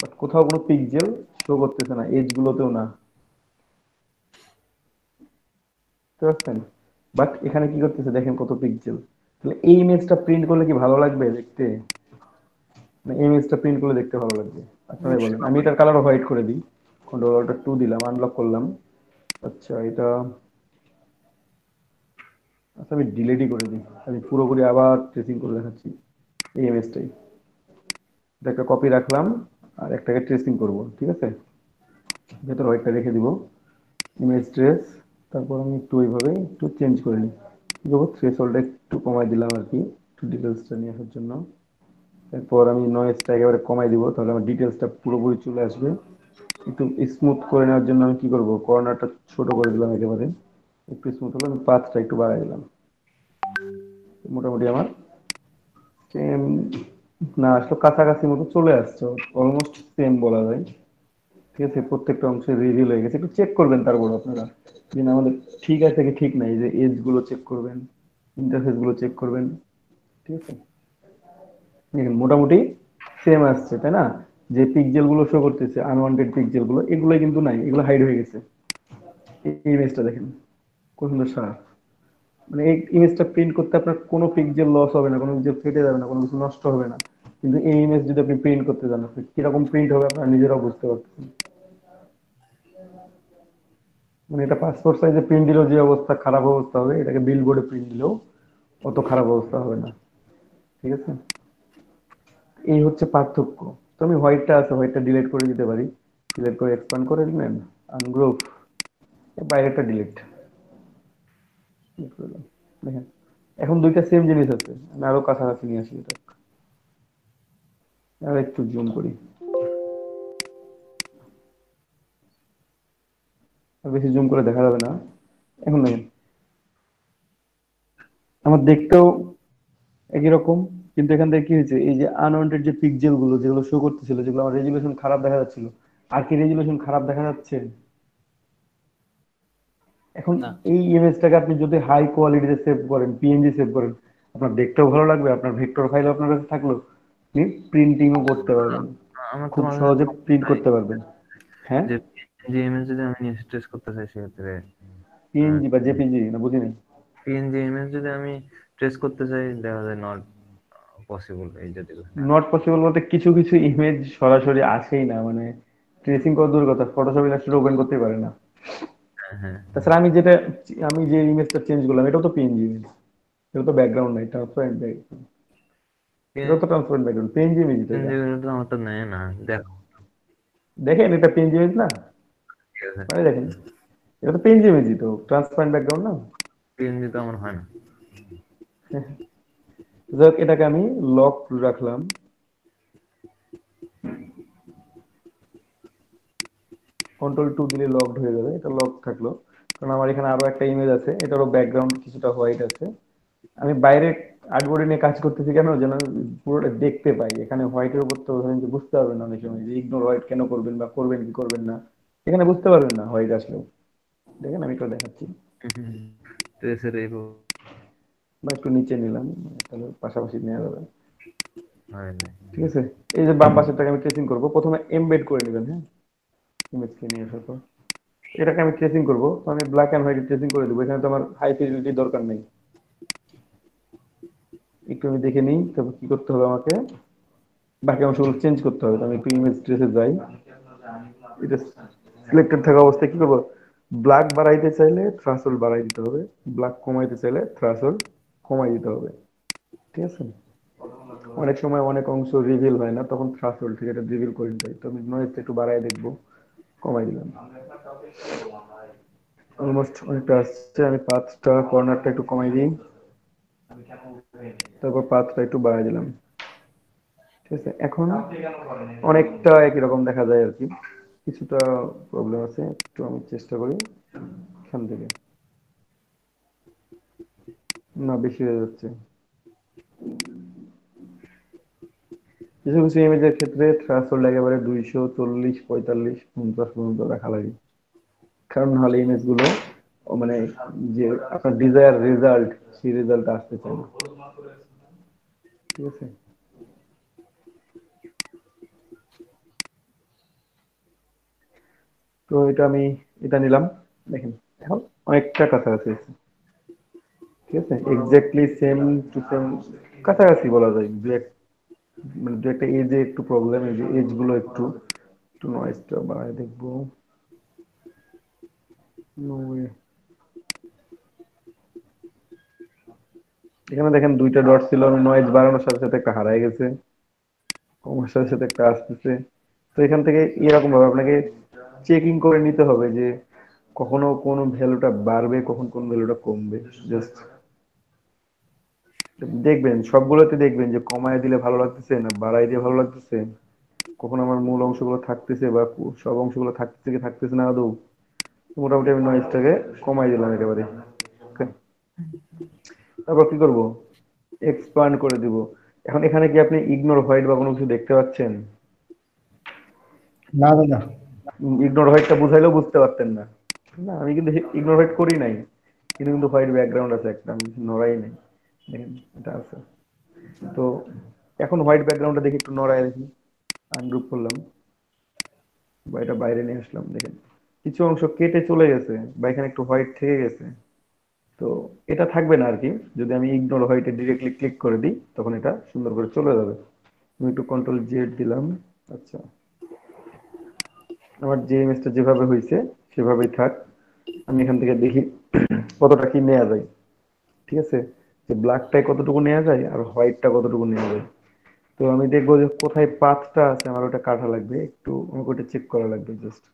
বাট কোথাও কোনো পিক্সেল শো করতেছে না, এজ গুলোতেও না। বুঝতে পারছেন? বাট এখানে কি করতেছে দেখেন, কত পিক্সেল। তাহলে এই ইমেজটা প্রিন্ট করলে কি ভালো লাগবে দেখতে, না এই ইমেজটা প্রিন্ট করলে দেখতে ভালো লাগবে? আপনারাই বলেন। আমি এটার কালার হোয়াইট করে দিই, কন্ট্রোল অল্টার 2 দিলাম, আনলক করলাম। আচ্ছা এটা, আচ্ছা আমি ডিলিটই করে দিই, আমি পুরোপুরি আবার ট্রেসিং করে দেখাচ্ছি এই ইমেজটাই। এটা একটা কপি রাখলাম, আর একটাকে ট্রেসিং করব, ঠিক আছে। ভেতর হোয়াইটটা রেখে দিব, ইমেজ ট্রেস। তারপর আমি একটু ওইভাবে একটু চেঞ্জ করে নিই, থ্রেশহোল্ডটা একটু কমাই দিলাম আর কি, একটু ডিটেলসটা নিয়ে আসার জন্য। এরপর আমি নয়েজটা একেবারে কমাই দিব, তাহলে আমার ডিটেলসটা পুরোপুরি চলে আসবে। একটু স্মুথ করে নেওয়ার জন্য আমি কি করব, কর্নারটা ছোট করে দিলাম একেবারে, একটু স্মুথ হলো, আমি পাঁচটা একটু বাড়াই দিলাম। মোটামুটি আমার সেম, না আসলে কাছাকাছি মতো চলে আসছে, অলমোস্ট সেম বলা যায়। ঠিক আছে, প্রত্যেকটা অংশে রিভিল হয়ে গেছে, একটু চেক করবেন তারপর আপনারা, যে না আমাদের ঠিক আছে কি ঠিক নাই, যে এজ গুলো চেক করবেন, ইন্টারফেস গুলো চেক করবেন। ঠিক আছে, দেখেন মোটামুটি সেম আসছে, তাই না? যে পিক্সেল গুলো শো করতেছে, আনওয়ান্টেড পিক্সেল গুলো, এগুলো কিন্তু নাই, এগুলো হাইড হয়ে গেছে। এই ইমেজটা দেখেন কত সুন্দর সার, মানে এই ইমেজটা প্রিন্ট করতে আপনার কোনো পিক্সেল লস হবে না, কোনো পিক্সেল কেটে যাবে না, কোনো কিছু নষ্ট হবে না। কিন্তু এই ইমেজ যদি আপনি প্রিন্ট করতে যান, আপনি কিরকম প্রিন্ট হবে আপনারা নিজেরাও বুঝতে পারছেন। মানে এটা পাসপোর্ট সাইজে প্রিন্ট দিলেও যে অবস্থা খারাপ অবস্থা হবে, এটাকে বিল বোর্ডে প্রিন্ট দিলেও অত খারাপ অবস্থা হবে না। ঠিক আছে, এই হচ্ছে পার্থক্য। তো আমি হোয়াইটটা আছে, হোয়াইটটা ডিলিট করে দিতে পারি, ডিলিট করে এক্সপ্যান্ড করে দিলেন, আনগ্রুপ, বাইরেটা ডিলিট করলাম। দেখেন এখন দুইটা সেম জিনিস আছে, আমি আরো কাছাকাছি নিয়ে আসি এটা, আর একটু জুম করি, আর বেশি জুম করে দেখা যাবে না। এখন দেখেন আমার দেখতেও একই রকম, কিন্তু এখান থেকে কি হয়েছে, এই যে আনওয়ান্টেড যে পিক্সেল গুলো যেগুলো শো করতেছিল, যেগুলো আমার রেজুলেশন খারাপ দেখা যাচ্ছিল, আর কি রেজুলেশন খারাপ দেখা যাচ্ছে এখন? না। এই ইমেজটাকে আপনি যদি হাই কোয়ালিটিতে সেভ করেন, পিএনজি সেভ করেন, আপনার দেখতেও ভালো লাগবে, আপনার ভেক্টর ফাইল আপনার কাছে থাকলো, আপনি প্রিন্টিংও করতে পারবেন, আমার তো খুব মাঝে মাঝে সহজে প্রিন্ট সমস্যা হয় করতে পারবেন। হ্যাঁ, যে ইমেজ যদি আমি নিয়ে ট্রেস করতে চাই সেক্ষেত্রে পিএনজি বা জেপিজি না, বুঝিনি। পিএনজি ইমেজ যদি আমি ট্রেস করতে চাই দেখা যায় নট পসিবল এই জাতীয় কিছু না। নট পসিবল বলতে কিছু কিছু ইমেজ সরাসরি আসেই না, মানে ট্রেসিং করা দূর কথা, ফটোশপ ইলাস্ট্রেটর ওপেন করতে পারে না। হ্যাঁ হ্যাঁ হ্যাঁ। তাছাড়া আমি যে ইমেজটা চেঞ্জ করলাম, এটাও তো পিএনজি ইমেজ, এটা তো ব্যাকগ্রাউন্ড নাই, ট্রান্সপারেন্ট ব্যাকগ্রাউন্ড, এটাও তো ট্রান্সপারেন্ট ব্যাকগ্রাউন্ড, পিএনজি ইমেজ তো এটা। পিএনজি তো আমার তো নেয় না, দেখো। দেখেন এটা পিএনজি ইমেজ না, ঠিক আছে, মানে দেখেন এটা তো পিএনজি ইমেজই তো, ট্রান্সপারেন্ট ব্যাকগ্রাউন্ড না। পিএনজি তো আমার হয় না। যাই হোক, এটাকে আমি লক রাখলাম, কন্ট্রোল 2 দিলে লকড হয়ে যাবে, এটা লক থাকলো। কারণ আমার এখানে আরো একটা ইমেজ আছে, এটারও ব্যাকগ্রাউন্ড কিছুটা হোয়াইট আছে। আমি বাইরে আর্টবোর্ডে নিয়ে কাজ করতেছি কেন, যেন আমি পুরোটা দেখতে পাই। এখানে হোয়াইটের উপর তো ধরেন যে বুঝতে পারবেন না অনেক সময়, যে ইগনোর হোয়াইট কেন করবেন বা করবেন কি করবেন না, এখানে বুঝতে পারবেন না হোয়াইট আসলেও। দেখেন আমি একটু দেখাচ্ছি, ট্রেসের এই বা একটু নিচে নিলাম, তাহলে পাশাপাশি নেওয়া যাবে। হয় নাই। ঠিক আছে, এই যে বাম পাশেরটাকে আমি ট্রেসিং করবো, প্রথমে এমবেড করে নেবেন। হ্যাঁ, ইমেজকে নিয়ে আসার পর এটাকে আমি ট্রেসিং করবো, তো আমি ব্ল্যাক এন্ড হোয়াইট ট্রেসিং করে দেবো, এখানে তো আমার হাই ফিডেলিটি দরকার নেই। একটু আমি দেখে নিই, তারপর কি করতে হবে আমাকে, বাকি অংশগুলো চেঞ্জ করতে হবে। তো আমি একটু ইমেজ ট্রেসে যাই, এটা সিলেক্টেড থাকা অবস্থায় কি করবো, ব্ল্যাক বাড়াইতে চাইলে থ্রাসোল্ড বাড়াই দিতে হবে, ব্ল্যাক কমাইতে চাইলে থ্রাসোল্ড কমাই দিতে হবে। ঠিক আছে, অনেক সময় অনেক অংশ রিভিল হয় না, তখন থ্রাসোল্ড থেকে এটা রিভিল করে নিতে হয়। তো আমি নয়েজটা একটু বাড়াই দেখবো, কমাই দিলাম, অলমোস্ট অনেকটা আসছে। আমি পাঁচটা কর্নারটা একটু কমাই দিই, তারপর পাঁচটা একটু বাড়াই দিলাম। ঠিক আছে, এখন অনেকটা একই রকম দেখা যায় আর কি। কিছুটা প্রবলেম আছে, একটু আমি চেষ্টা করি এখান থেকে। না, বেশি হয়ে যাচ্ছে। কিছু কিছু ইমেজের ক্ষেত্রে থ্রেশহোল্ড একেবারে 240, 45, 50 পর্যন্ত রাখা লাগে, কারণ নাহলে ইমেজ গুলো মানে যে আপনার ডিজায়ার রেজাল্ট, সেই রেজাল্ট আসতে চায় না। ঠিক আছে, তো এটা আমি এটা নিলাম, দেখেন এখন অনেকটা কাছাকাছি আছে। ঠিক আছে, এক্স্যাক্টলি সেম টু সেম, কাছাকাছি বলা যায়। মানে দু একটা এজে একটু প্রবলেম, এই যে এজ গুলো একটু একটু নয়েজটা বাড়ায় দেখবো। No way. এখানে দেখেন দুইটা ডট ছিল, আমি নয়েজ বাড়ানোর সাথে সাথে একটা হারায় গেছে, কমার সাথে সাথে একটা আসতেছে। তো এখান থেকে এরকম ভাবে আপনাকে চেকিং করে নিতে হবে যে কখনো কোন ভ্যালুটা বাড়বে, কখন কোন ভ্যালুটা কমবে। জাস্ট দেখবেন, সবগুলোতে দেখবেন যে কমায় দিলে ভালো লাগতেছে না বাড়াই দিয়ে ভালো লাগতেছে, কখন আমার মূল অংশগুলো থাকতেছে বা সব অংশগুলো থাকতেছে কি থাকতেছে না আদৌ। মোটামুটি আমি নয়েজটাকে কমাই দিলাম একেবারে। Okay? তারপর কি করব, এক্সপান্ড করে দিব। এখন এখানে কি আপনি ইগনোর হোয়াইট বা কোনো কিছু দেখতে পাচ্ছেন? না দাদা। ইগনোর হোয়াইটটা বুঝাইলেও বুঝতে পারতেন না। না, আমি কিন্তু ইগনোর হোয়াইট করি নাই, কিন্তু কিন্তু হোয়াইট ব্যাকগ্রাউন্ড আছে একটা, আমি নড়াই নাই। দেখেন এটা আছে। তো এখন হোয়াইট ব্যাকগ্রাউন্ডটা দেখি, একটু নড়াই দেখি, আনগ্রুপ করলাম বা এটা বাইরে নিয়ে আসলাম। দেখেন কিছু অংশ কেটে চলে গেছে বা এখানে একটু হোয়াইট থেকে গেছে। তো এটা থাকবে না আর কি, যদি আমি ইগনোর হোয়াইটে ডিরেক্টলি ক্লিক করে দিই তখন এটা সুন্দর করে চলে যাবে। আমি একটু কন্ট্রোল জেড দিলাম। আচ্ছা, আমার যে ইমেজটা যেভাবে হয়েছে সেভাবেই থাক। আমি এখান থেকে দেখি কতটা কি নেওয়া যায়। ঠিক আছে, যে ব্ল্যাকটাই কতটুকু নেওয়া যায় আর হোয়াইটটা কতটুকু নেওয়া যায়। তো আমি দেখবো যে কোথায় পাথটা আছে, আমার ওটা কাটা লাগবে একটু, আমাকে ওটা চেক করা লাগবে জাস্ট।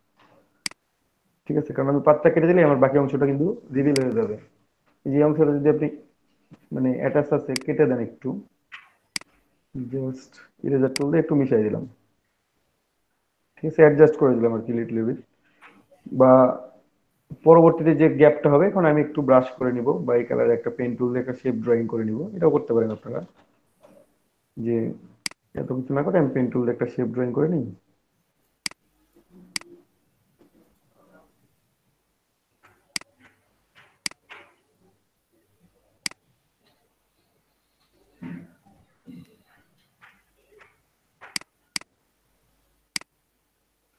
ঠিক আছে, কারণ আমি পাতটা কেটে দিলে আমার বাকি অংশটা কিন্তু রিভিল হয়ে যাবে। এই যে অংশটা যদি আপনি মানে অ্যাটাচ আছে কেটে দেন একটু, জাস্ট ইরেজার টুল দিয়ে একটু মিশাই দিলাম। ঠিক আছে, অ্যাডজাস্ট করে দিলাম আর কি লিটল বিট। বা পরবর্তীতে যে গ্যাপটা হবে, এখন আমি একটু ব্রাশ করে নিব বা এই কালারে একটা পেন টুল দিয়ে একটা শেপ ড্রয়িং করে নিব, এটাও করতে পারেন আপনারা। যে এত কিছু না করে আমি পেন টুল দিয়ে একটা শেপ ড্রয়িং করে নিই।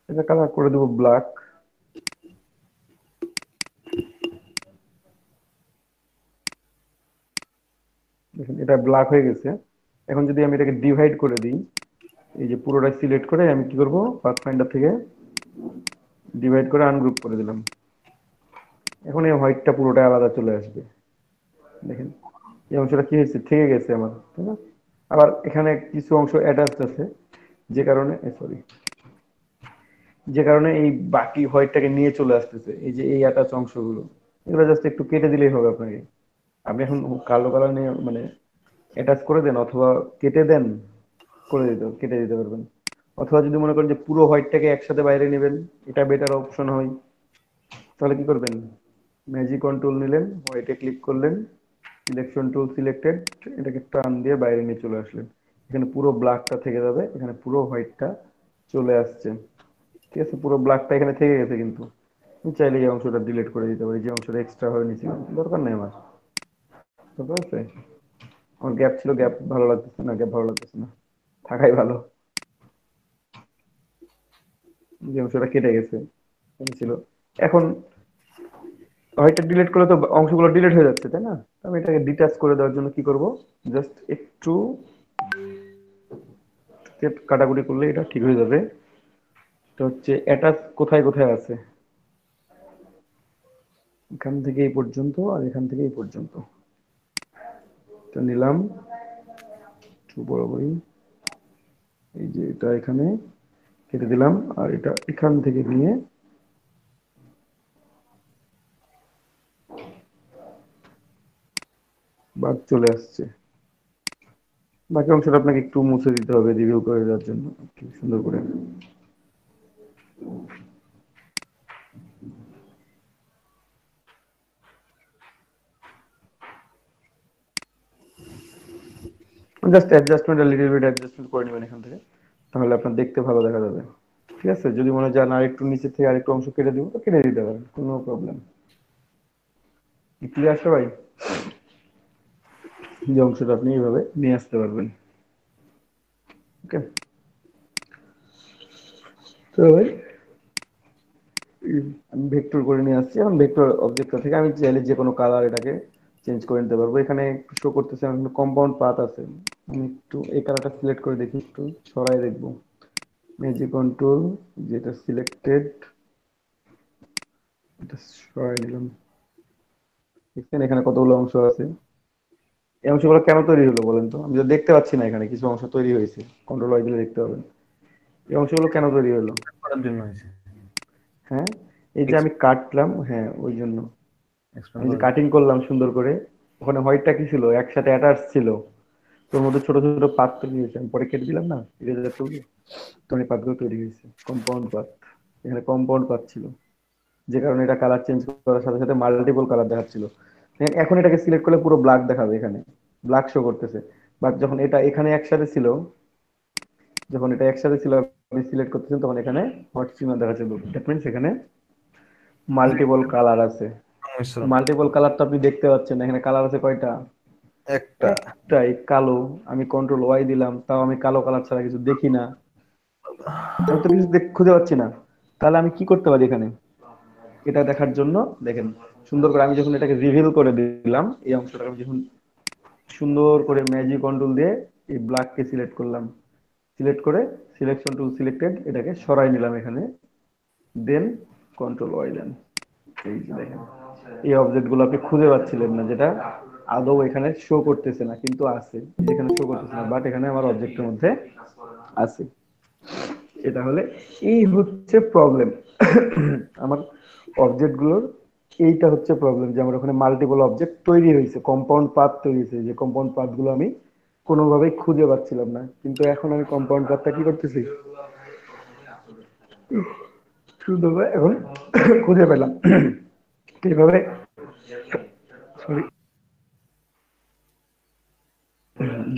এটা কালার করে দেবো ব্ল্যাক। দেখেন এটা ব্ল্যাক হয়ে গেছে। এখন যদি আমি এটাকে ডিভাইড করে দিই, এই যে পুরোটা সিলেক্ট করে আমি কি করব, পাথফাইন্ডার থেকে ডিভাইড করে আনগ্রুপ করে দিলাম। এখন এই হোয়াইটটা পুরোটা আলাদা চলে আসবে। দেখেন এই অংশটা কি হয়েছে, থেকে গেছে আমার, তাই না? আবার এখানে কিছু অংশ অ্যাটাচড আছে, যে কারণে সরি, যে কারণে এই বাকি হোয়াইটটাকে নিয়ে চলে আসতেছে। এই যে এই অ্যাটাচ অংশগুলো, এগুলো জাস্ট একটু কেটে দিলেই হবে আপনাকে। আপনি এখন কালো কালার নিয়ে মানে অ্যাটাচ করে দেন অথবা কেটে দেন, কেটে দিতে পারবেন। অথবা যদি মনে করেন যে পুরো হোয়াইটটাকে একসাথে বাইরে নেবেন, এটা বেটার অপশন হয়, তাহলে কি করবেন, ম্যাজিক কন্ট্রোল নিলেন, হোয়াইটে ক্লিক করলেন, সিলেকশন টুল সিলেক্টেড, এটাকে টান দিয়ে বাইরে নিয়ে চলে আসলেন। এখানে পুরো ব্ল্যাকটা থেকে যাবে, এখানে পুরো হোয়াইটটা চলে আসছে। ঠিক আছে, পুরো ব্ল্যাকটা এখানে থেকে গেছে, কিন্তু আমি চাইলে এই অংশটা ডিলিট করে দিতে পারি, যে অংশটা এক্সট্রা হয়ে নিয়েছিলাম, দরকার নেই আমার। দরকার আছে, আমার গ্যাপ ছিল, গ্যাপ ভালো লাগতেছে না, গ্যাপ ভালো লাগতেছে না, থাকাই ভালো। যে অংশটা কেটে গেছে ছিল, এখন হোয়াইটটা ডিলিট করলে তো অংশগুলো ডিলিট হয়ে যাচ্ছে, তাই না? আমি এটাকে ডিটাচ করে দেওয়ার জন্য কি করব, জাস্ট একটু কাটাকুটি করলে এটা ঠিক হয়ে যাবে। এটা হচ্ছে অ্যাটাচ কোথায় কোথায় আছে, এখান থেকে এই পর্যন্ত আর এখান থেকে এই পর্যন্ত। এটা নিলাম একটু বরাবরই, এই যে এটা এখানে কেটে দিলাম, আর এটা এখান থেকে নিয়ে বাদ চলে আসছে। বাকি অংশটা আপনাকে একটু মুছে দিতে হবে রিভিউ করে দেওয়ার জন্য, একটু সুন্দর করে। Just adjustment little bit adjustment করে নেবেন এখান থেকে, তাহলে আপনার দেখতে ভালো দেখা যাবে। ঠিক আছে, যদি মনে হয় আর একটু নিচে থেকে আরেকটু অংশ কেটে দিব তো কেটে দিতে পারেন, কোনো প্রবলেম। ক্লিয়ার সবাই? যে অংশটা আপনি এইভাবে নিয়ে আসতে পারবেন। ওকে, তো ভাই আমি ভেক্টর করে নিয়ে আসছি। এখন ভেক্টর অবজেক্টটা থেকে আমি চাইলে যে কোনো কালার এটাকে চেঞ্জ করে নিতে পারবো। এখানে শো করতেছে আমার কম্পাউন্ড পাথ আছে, আমি একটু এই কালারটা সিলেক্ট করে দেখি, একটু সরাই দেখবো। ম্যাজিক কন্ট্রোল, যেটা সিলেক্টেড এটা সরাই নিলাম। দেখছেন এখানে কতগুলো অংশ আছে, এই অংশগুলো কেন তৈরি হলো বলেন তো? আমি তো দেখতে পাচ্ছি না এখানে কিছু অংশ তৈরি হয়েছে, কন্ট্রোল ওয়াই দিলে দেখতে পাবেন। এই অংশগুলো কেন তৈরি হলো? করার জন্য হয়েছে, হ্যাঁ, এই যে আমি কাটলাম, হ্যাঁ ওই জন্য। এক্সপ্লেন আমি যে করার জন্য। কাটিং করলাম সুন্দর করে, ওখানে হোয়াইটটা কি ছিল, একসাথে অ্যাটাচ ছিল, তোর মধ্যে ছোট ছোট পাত তৈরি হয়েছে, আমি পরে কেটে দিলাম না ইরেজার টুল দিয়ে, তখন এই পাতগুলো তৈরি হয়েছে কম্পাউন্ড পাত। এখানে কম্পাউন্ড পাত ছিল, যে কারণে এটা কালার চেঞ্জ করার সাথে সাথে মাল্টিপল কালার দেখাচ্ছিল। এখন এটাকে সিলেক্ট করলে পুরো ব্ল্যাক দেখাবে, এখানে ব্ল্যাক শো করতেছে। বাট যখন এটা এখানে একসাথে ছিল, যখন এটা একসাথে ছিল আপনি সিলেক্ট করতেছেন, তখন এখানে হট সীমা দেখাচ্ছে। দ্যাট মিনস এখানে মাল্টিপল কালার আছে। মিশ্রণ মাল্টিপল কালার তো আপনি দেখতে পাচ্ছেন না, এখানে কালার আছে কয়টা? একটা। একটাই, কালো। আমি কন্ট্রোল ওয়াই দিলাম, তাও আমি কালো কালার ছাড়া কিছু দেখি না, আমি তো কিছু খুঁজে পাচ্ছি না। তাহলে আমি কি করতে পারি এখানে এটা দেখার জন্য? দেখেন সুন্দর করে আমি যখন এটাকে রিভিল করে দিলাম, এই অংশটাকে আমি যখন সুন্দর করে ম্যাজিক কন্ট্রোল দিয়ে এই ব্ল্যাককে সিলেক্ট করলাম, সিলেক্ট করে সিলেকশন টুল সিলেক্টেড, এটাকে সরাই নিলাম এখানে, দেন কন্ট্রোল ওয়াই দেন। এই যে দেখেন এই অবজেক্ট গুলো আপনি খুঁজে পাচ্ছিলেন না, যেটা আদৌ এখানে শো করতেছে না, কিন্তু আছে, যেখানে শো করতেছে না বাট এখানে আমার অবজেক্টের মধ্যে আছে। এটা হলে এই হচ্ছে প্রবলেম আমার অবজেক্ট গুলোর। এইটা হচ্ছে প্রবলেম যে আমার ওখানে মাল্টিপল অবজেক্ট তৈরি হয়েছে, কম্পাউন্ড পাথ তৈরি হয়েছে, যে কম্পাউন্ড পাথ গুলো আমি কোনোভাবেই খুঁজে পাচ্ছিলাম না, কিন্তু এখন আমি কম্পাউন্ড পাথটা কি করতেছি, সুন্দরভাবে এখন খুঁজে পেলাম। এইভাবে, সরি,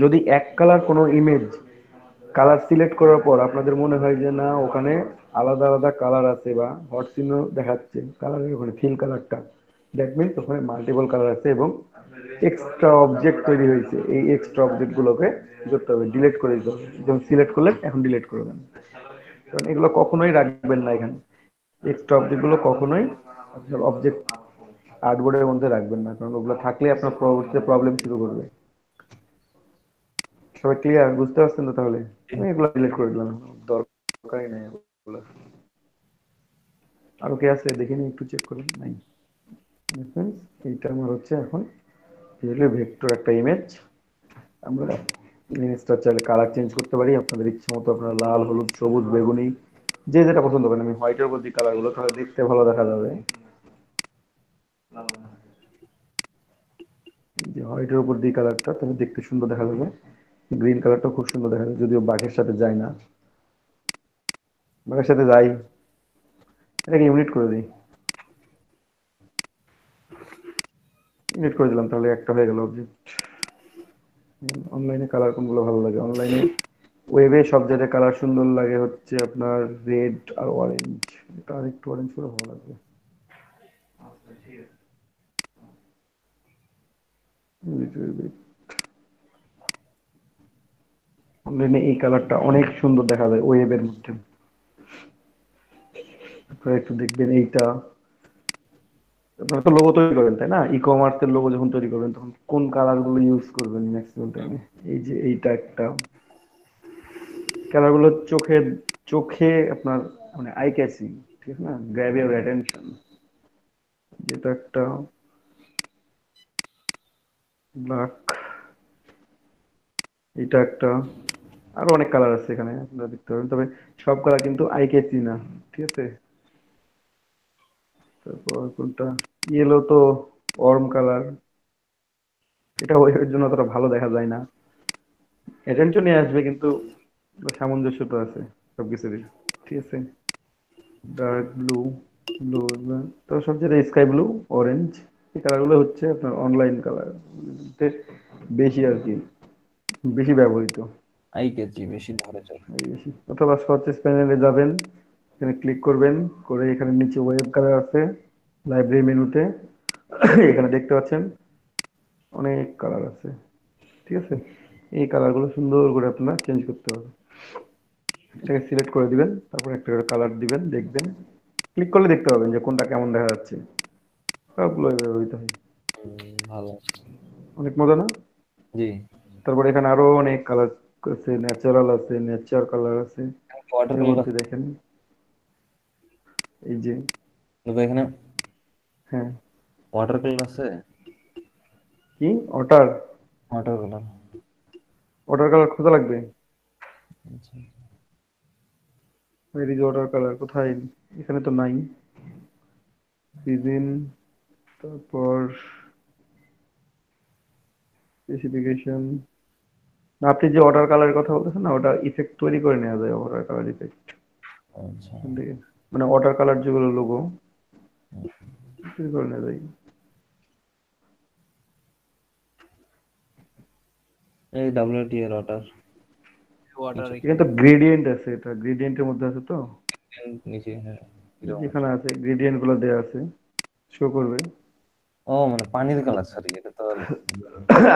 যদি এক কালার কোনো ইমেজ কালার সিলেক্ট করার পর আপনাদের মনে হয় যে না ওখানে আলাদা আলাদা কালার আছে বা হট চিহ্ন দেখাচ্ছে কালারের ওখানে ফিল কালারটা, দ্যাট মিনস ওখানে মাল্টিপল কালার আছে এবং এক্সট্রা অবজেক্ট তৈরি হয়েছে। এই এক্সট্রা অবজেক্ট গুলোকে কি করতে হবে, ডিলিট করে দিতে হবে। যেমন সিলেক্ট করলেন, এখন ডিলিট করবেন, কারণ এগুলো কখনোই রাখবেন না এখানে। এক্সট্রা অবজেক্ট গুলো কখনোই আপনার অবজেক্ট আর্টবোর্ডের মধ্যে রাখবেন না, কারণ ওগুলো থাকলে আপনার পরবর্তীতে প্রবলেম শুরু করবে। সবাই ক্লিয়ার, বুঝতে পারছেন তো? তাহলে আমি এগুলো ডিলিট করে দিলাম, দরকারই নেই এগুলো। আরো কে আছে দেখিনি, একটু চেক করুন। নাই, এইটা আমার হচ্ছে এখন ভেক্টর একটা ইমেজ। আমরা ইমেজটা চাইলে কালার চেঞ্জ করতে পারি আপনাদের ইচ্ছা মতো, আপনারা লাল, হলুদ, সবুজ, বেগুনি, যে যেটা পছন্দ করেন। আমি হোয়াইটের উপর দিই কালার গুলো, তাহলে দেখতে ভালো দেখা যাবে। যে হোয়াইটের উপর দিই কালারটা, তাহলে দেখতে সুন্দর দেখা যাবে। গ্রিন কালারটা খুব সুন্দর দেখা যায়, যদিও বাঘের সাথে যায় না। বাঘের সাথে যাই, এটাকে ইউনিট করে দিই, ইউনিট করে দিলাম, তাহলে একটা হয়ে গেল অবজেক্ট। অনলাইনে কালার কোনগুলো ভালো লাগে? অনলাইনে ওয়েবে সব জায়গায় কালার সুন্দর লাগে হচ্ছে আপনার রেড আর অরেঞ্জ। এটা আরেকটু অরেঞ্জ করে ভালো লাগবে। অনলাইনে এই কালারটা অনেক সুন্দর দেখা যায় ওয়েবের মধ্যে। আপনারা একটু দেখবেন এইটা। আপনারা তো লোগো তৈরি করেন তাই না? ই কমার্সের লোগো যখন তৈরি করবেন তখন কোন কালার গুলো ইউজ করবেন ম্যাক্সিমাম টাইমে? এই যে এইটা একটা কালার গুলো চোখে চোখে আপনার মানে আই ক্যাচিং, ঠিক আছে না, গ্র্যাব ইউর অ্যাটেনশন, যেটা একটা ব্ল্যাক, এটা একটা, আরো অনেক কালার আছে এখানে আপনারা দেখতে পাবেন, তবে সব কালার কিন্তু আই ক্যাচি না, ঠিক আছে। তারপর কোনটা, ইয়েলো তো ওয়ার্ম কালার, এটা ওয়েবের জন্য অতটা ভালো দেখা যায় না, অ্যাটেনশনই আসবে কিন্তু সামঞ্জস্য তো আছে সবকিছুরই, ঠিক আছে। ডার্ক ব্লু, ব্লু, তো সবচেয়ে স্কাই ব্লু, অরেঞ্জ, এই কালারগুলো হচ্ছে আপনার অনলাইন কালার বেশি আর কি, বেশি ব্যবহৃত। আই ক্যাচি বেশি ধরে চলে। এই বেশি, অথবা সর্চেস প্যানেলে যাবেন, এখানে ক্লিক করবেন, করে এখানে নিচে ওয়েব কালার আছে, লাইব্রেরি মেনুতে এখানে দেখতে পাচ্ছেন অনেক কালার আছে, ঠিক আছে। এই কালারগুলো সুন্দর করে আপনার চেঞ্জ করতে হবে, এটাকে সিলেক্ট করে দিবেন, তারপর একটা করে কালার দিবেন, দেখবেন, ক্লিক করলে দেখতে পাবেন যে কোনটা কেমন দেখা যাচ্ছে, সবগুলো ব্যবহৃত হয়, ভালো। অনেক মজা না। জি। তারপর এখানে আরো অনেক কালার আছে, ন্যাচারাল আছে, নেচার কালার আছে, ওয়াটার এর কালার মধ্যে দেখেন এই যে, আছে এখানে, হ্যাঁ, ওয়াটার কালার আছে। কি ওটার, ওয়াটার কালার। ওটার কালার খোঁজা লাগবে, আচ্ছা। এই যে ওটার কালার কোথায়, এখানে তো নাই, সিজন, তারপর স্পেসিফিকেশন, আপনি যে ওয়াটার কালারের কথা বলতেছেন না, ওটা ইফেক্ট তৈরি করে নেওয়া যায়, ওয়াটার কালার ইফেক্ট আচ্ছা। থেকে, মানে ওয়াটার কালার যেগুলো লোগো তৈরি করে নেওয়া যায়। এই ডাব্লিউটি এর ওয়াটার, ওয়াটার আচ্ছা, এখানে এখানে তো গ্রেডিয়েন্ট আছে, এটা গ্রেডিয়েন্টের মধ্যে আছে তো, নিচে, হ্যাঁ এই এরকম যেখানে আছে। আছে গ্রেডিয়েন্ট গুলো দেওয়া আছে, শো করবে। ও মানে পানির কালার, সরি এটা তো আর।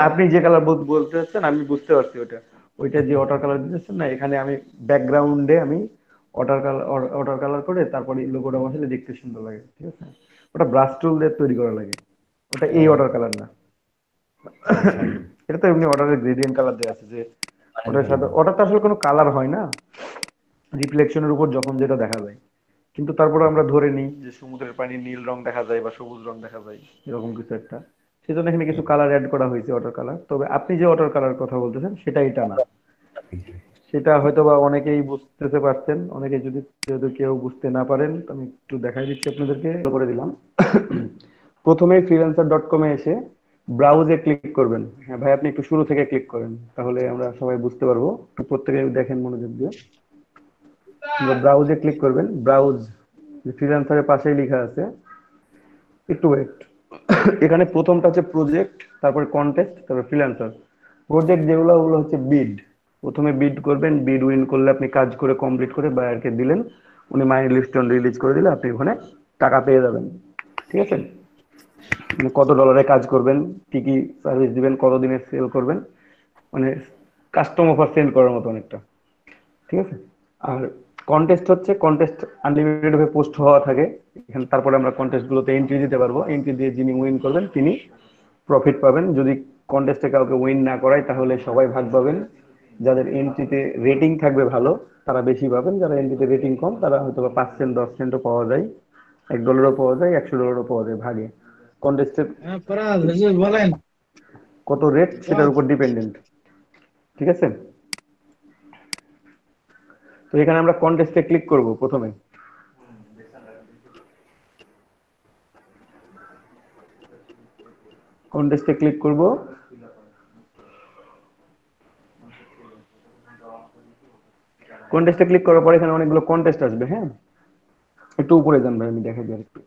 আপনি যে কালার বলতে চাচ্ছেন আমি বুঝতে পারছি, ওটা ওইটা যে ওয়াটার কালার দিতেছেন না, এখানে আমি ব্যাকগ্রাউন্ডে আমি ওয়াটার কালার করে তারপরে লোগোটা বসালে দেখতে সুন্দর লাগে, ঠিক আছে। ওটা ব্রাশ টুল দিয়ে তৈরি করা লাগে, ওটা এই ও ওয়াটার কালার না। আচ্ছা, এটা তো এমনি ওয়াটারের গ্রেডিয়েন্ট কালার দেওয়া আছে, যে পানির ওটার সাথে, কালার। ওটা তো আসলে কোনো কালার হয় না, রিফ্লেকশনের উপর যখন যেটা দেখা যায়, কিন্তু তারপরে আমরা ধরে নিই যে সমুদ্রের পানি নীল রং দেখা যায় বা সবুজ রং দেখা যায়, এরকম কিছু একটা, সেজন্য এখানে কিছু কালার অ্যাড করা হয়েছে, ওয়াটার কালার। তবে আপনি যে ওয়াটার কালার কথা বলতেছেন সেটা এটা না, সেটা হয়তো বা অনেকেই বুঝতে পারছেন, অনেকে যদি, যদি কেউ বুঝতে না পারেন তো আমি একটু দেখাই দিচ্ছি আপনাদেরকে, করে দিলাম। প্রথমে freelancer.com-এ এসে ব্রাউজে ক্লিক করবেন, হ্যাঁ ভাই আপনি একটু শুরু থেকে ক্লিক করেন, তাহলে আমরা সবাই বুঝতে পারবো, একটু প্রত্যেকে দেখেন মনোযোগ দিয়ে। ব্রাউজে ক্লিক করবেন, ব্রাউজ, ফ্রিল্যান্সারের পাশেই লেখা আছে, একটু ওয়েট, এখানে প্রথমটা হচ্ছে প্রজেক্ট, তারপর কন্টেস্ট, তারপর ফ্রিল্যান্সার। প্রজেক্ট যেগুলো, ওগুলো হচ্ছে বিড, প্রথমে বিড করবেন, বিড উইন করলে আপনি কাজ করে কমপ্লিট করে বায়ারকে দিলেন, উনি মাইন্ড লিস্টন রিলিজ করে দিলে আপনি ওখানে টাকা পেয়ে যাবেন, ঠিক আছে। মানে কত ডলারে কাজ করবেন, কি কি সার্ভিস দিবেন, কত দিনে সেল করবেন, মানে কাস্টম অফার সেল করার মতো অনেকটা, ঠিক আছে। আর কন্টেস্ট হচ্ছে, কন্টেস্ট আনলিমিটেড ভাবে পোস্ট হওয়া থাকে এখানে, তারপরে আমরা কন্টেস্ট গুলোতে এন্ট্রি দিতে পারবো, এন্ট্রি দিয়ে যিনি উইন করবেন তিনি প্রফিট পাবেন, যদি কন্টেস্টে কাউকে উইন না করায় তাহলে সবাই ভাগ পাবেন, যাদের এন্ট্রিতে রেটিং থাকবে ভালো তারা বেশি পাবেন, যারা এন্ট্রিতে রেটিং কম তারা হয়তো 5 সেন্ট 10 সেন্টও পাওয়া যায়, $1 পাওয়া যায়, $100 পাওয়া যায় ভাগে, কন্টেস্টের কত রেট সেটার উপর ডিপেন্ডেন্ট, ঠিক আছে। তো এখানে আমরা কন্টেস্টে ক্লিক করব, প্রথমে কন্টেস্টে ক্লিক করব, কন্টেস্টে ক্লিক করার পর এখানে অনেকগুলো কন্টেস্ট আসবে, হ্যাঁ, একটু উপরে যান ভাই, আমি দেখাই দিই একটু।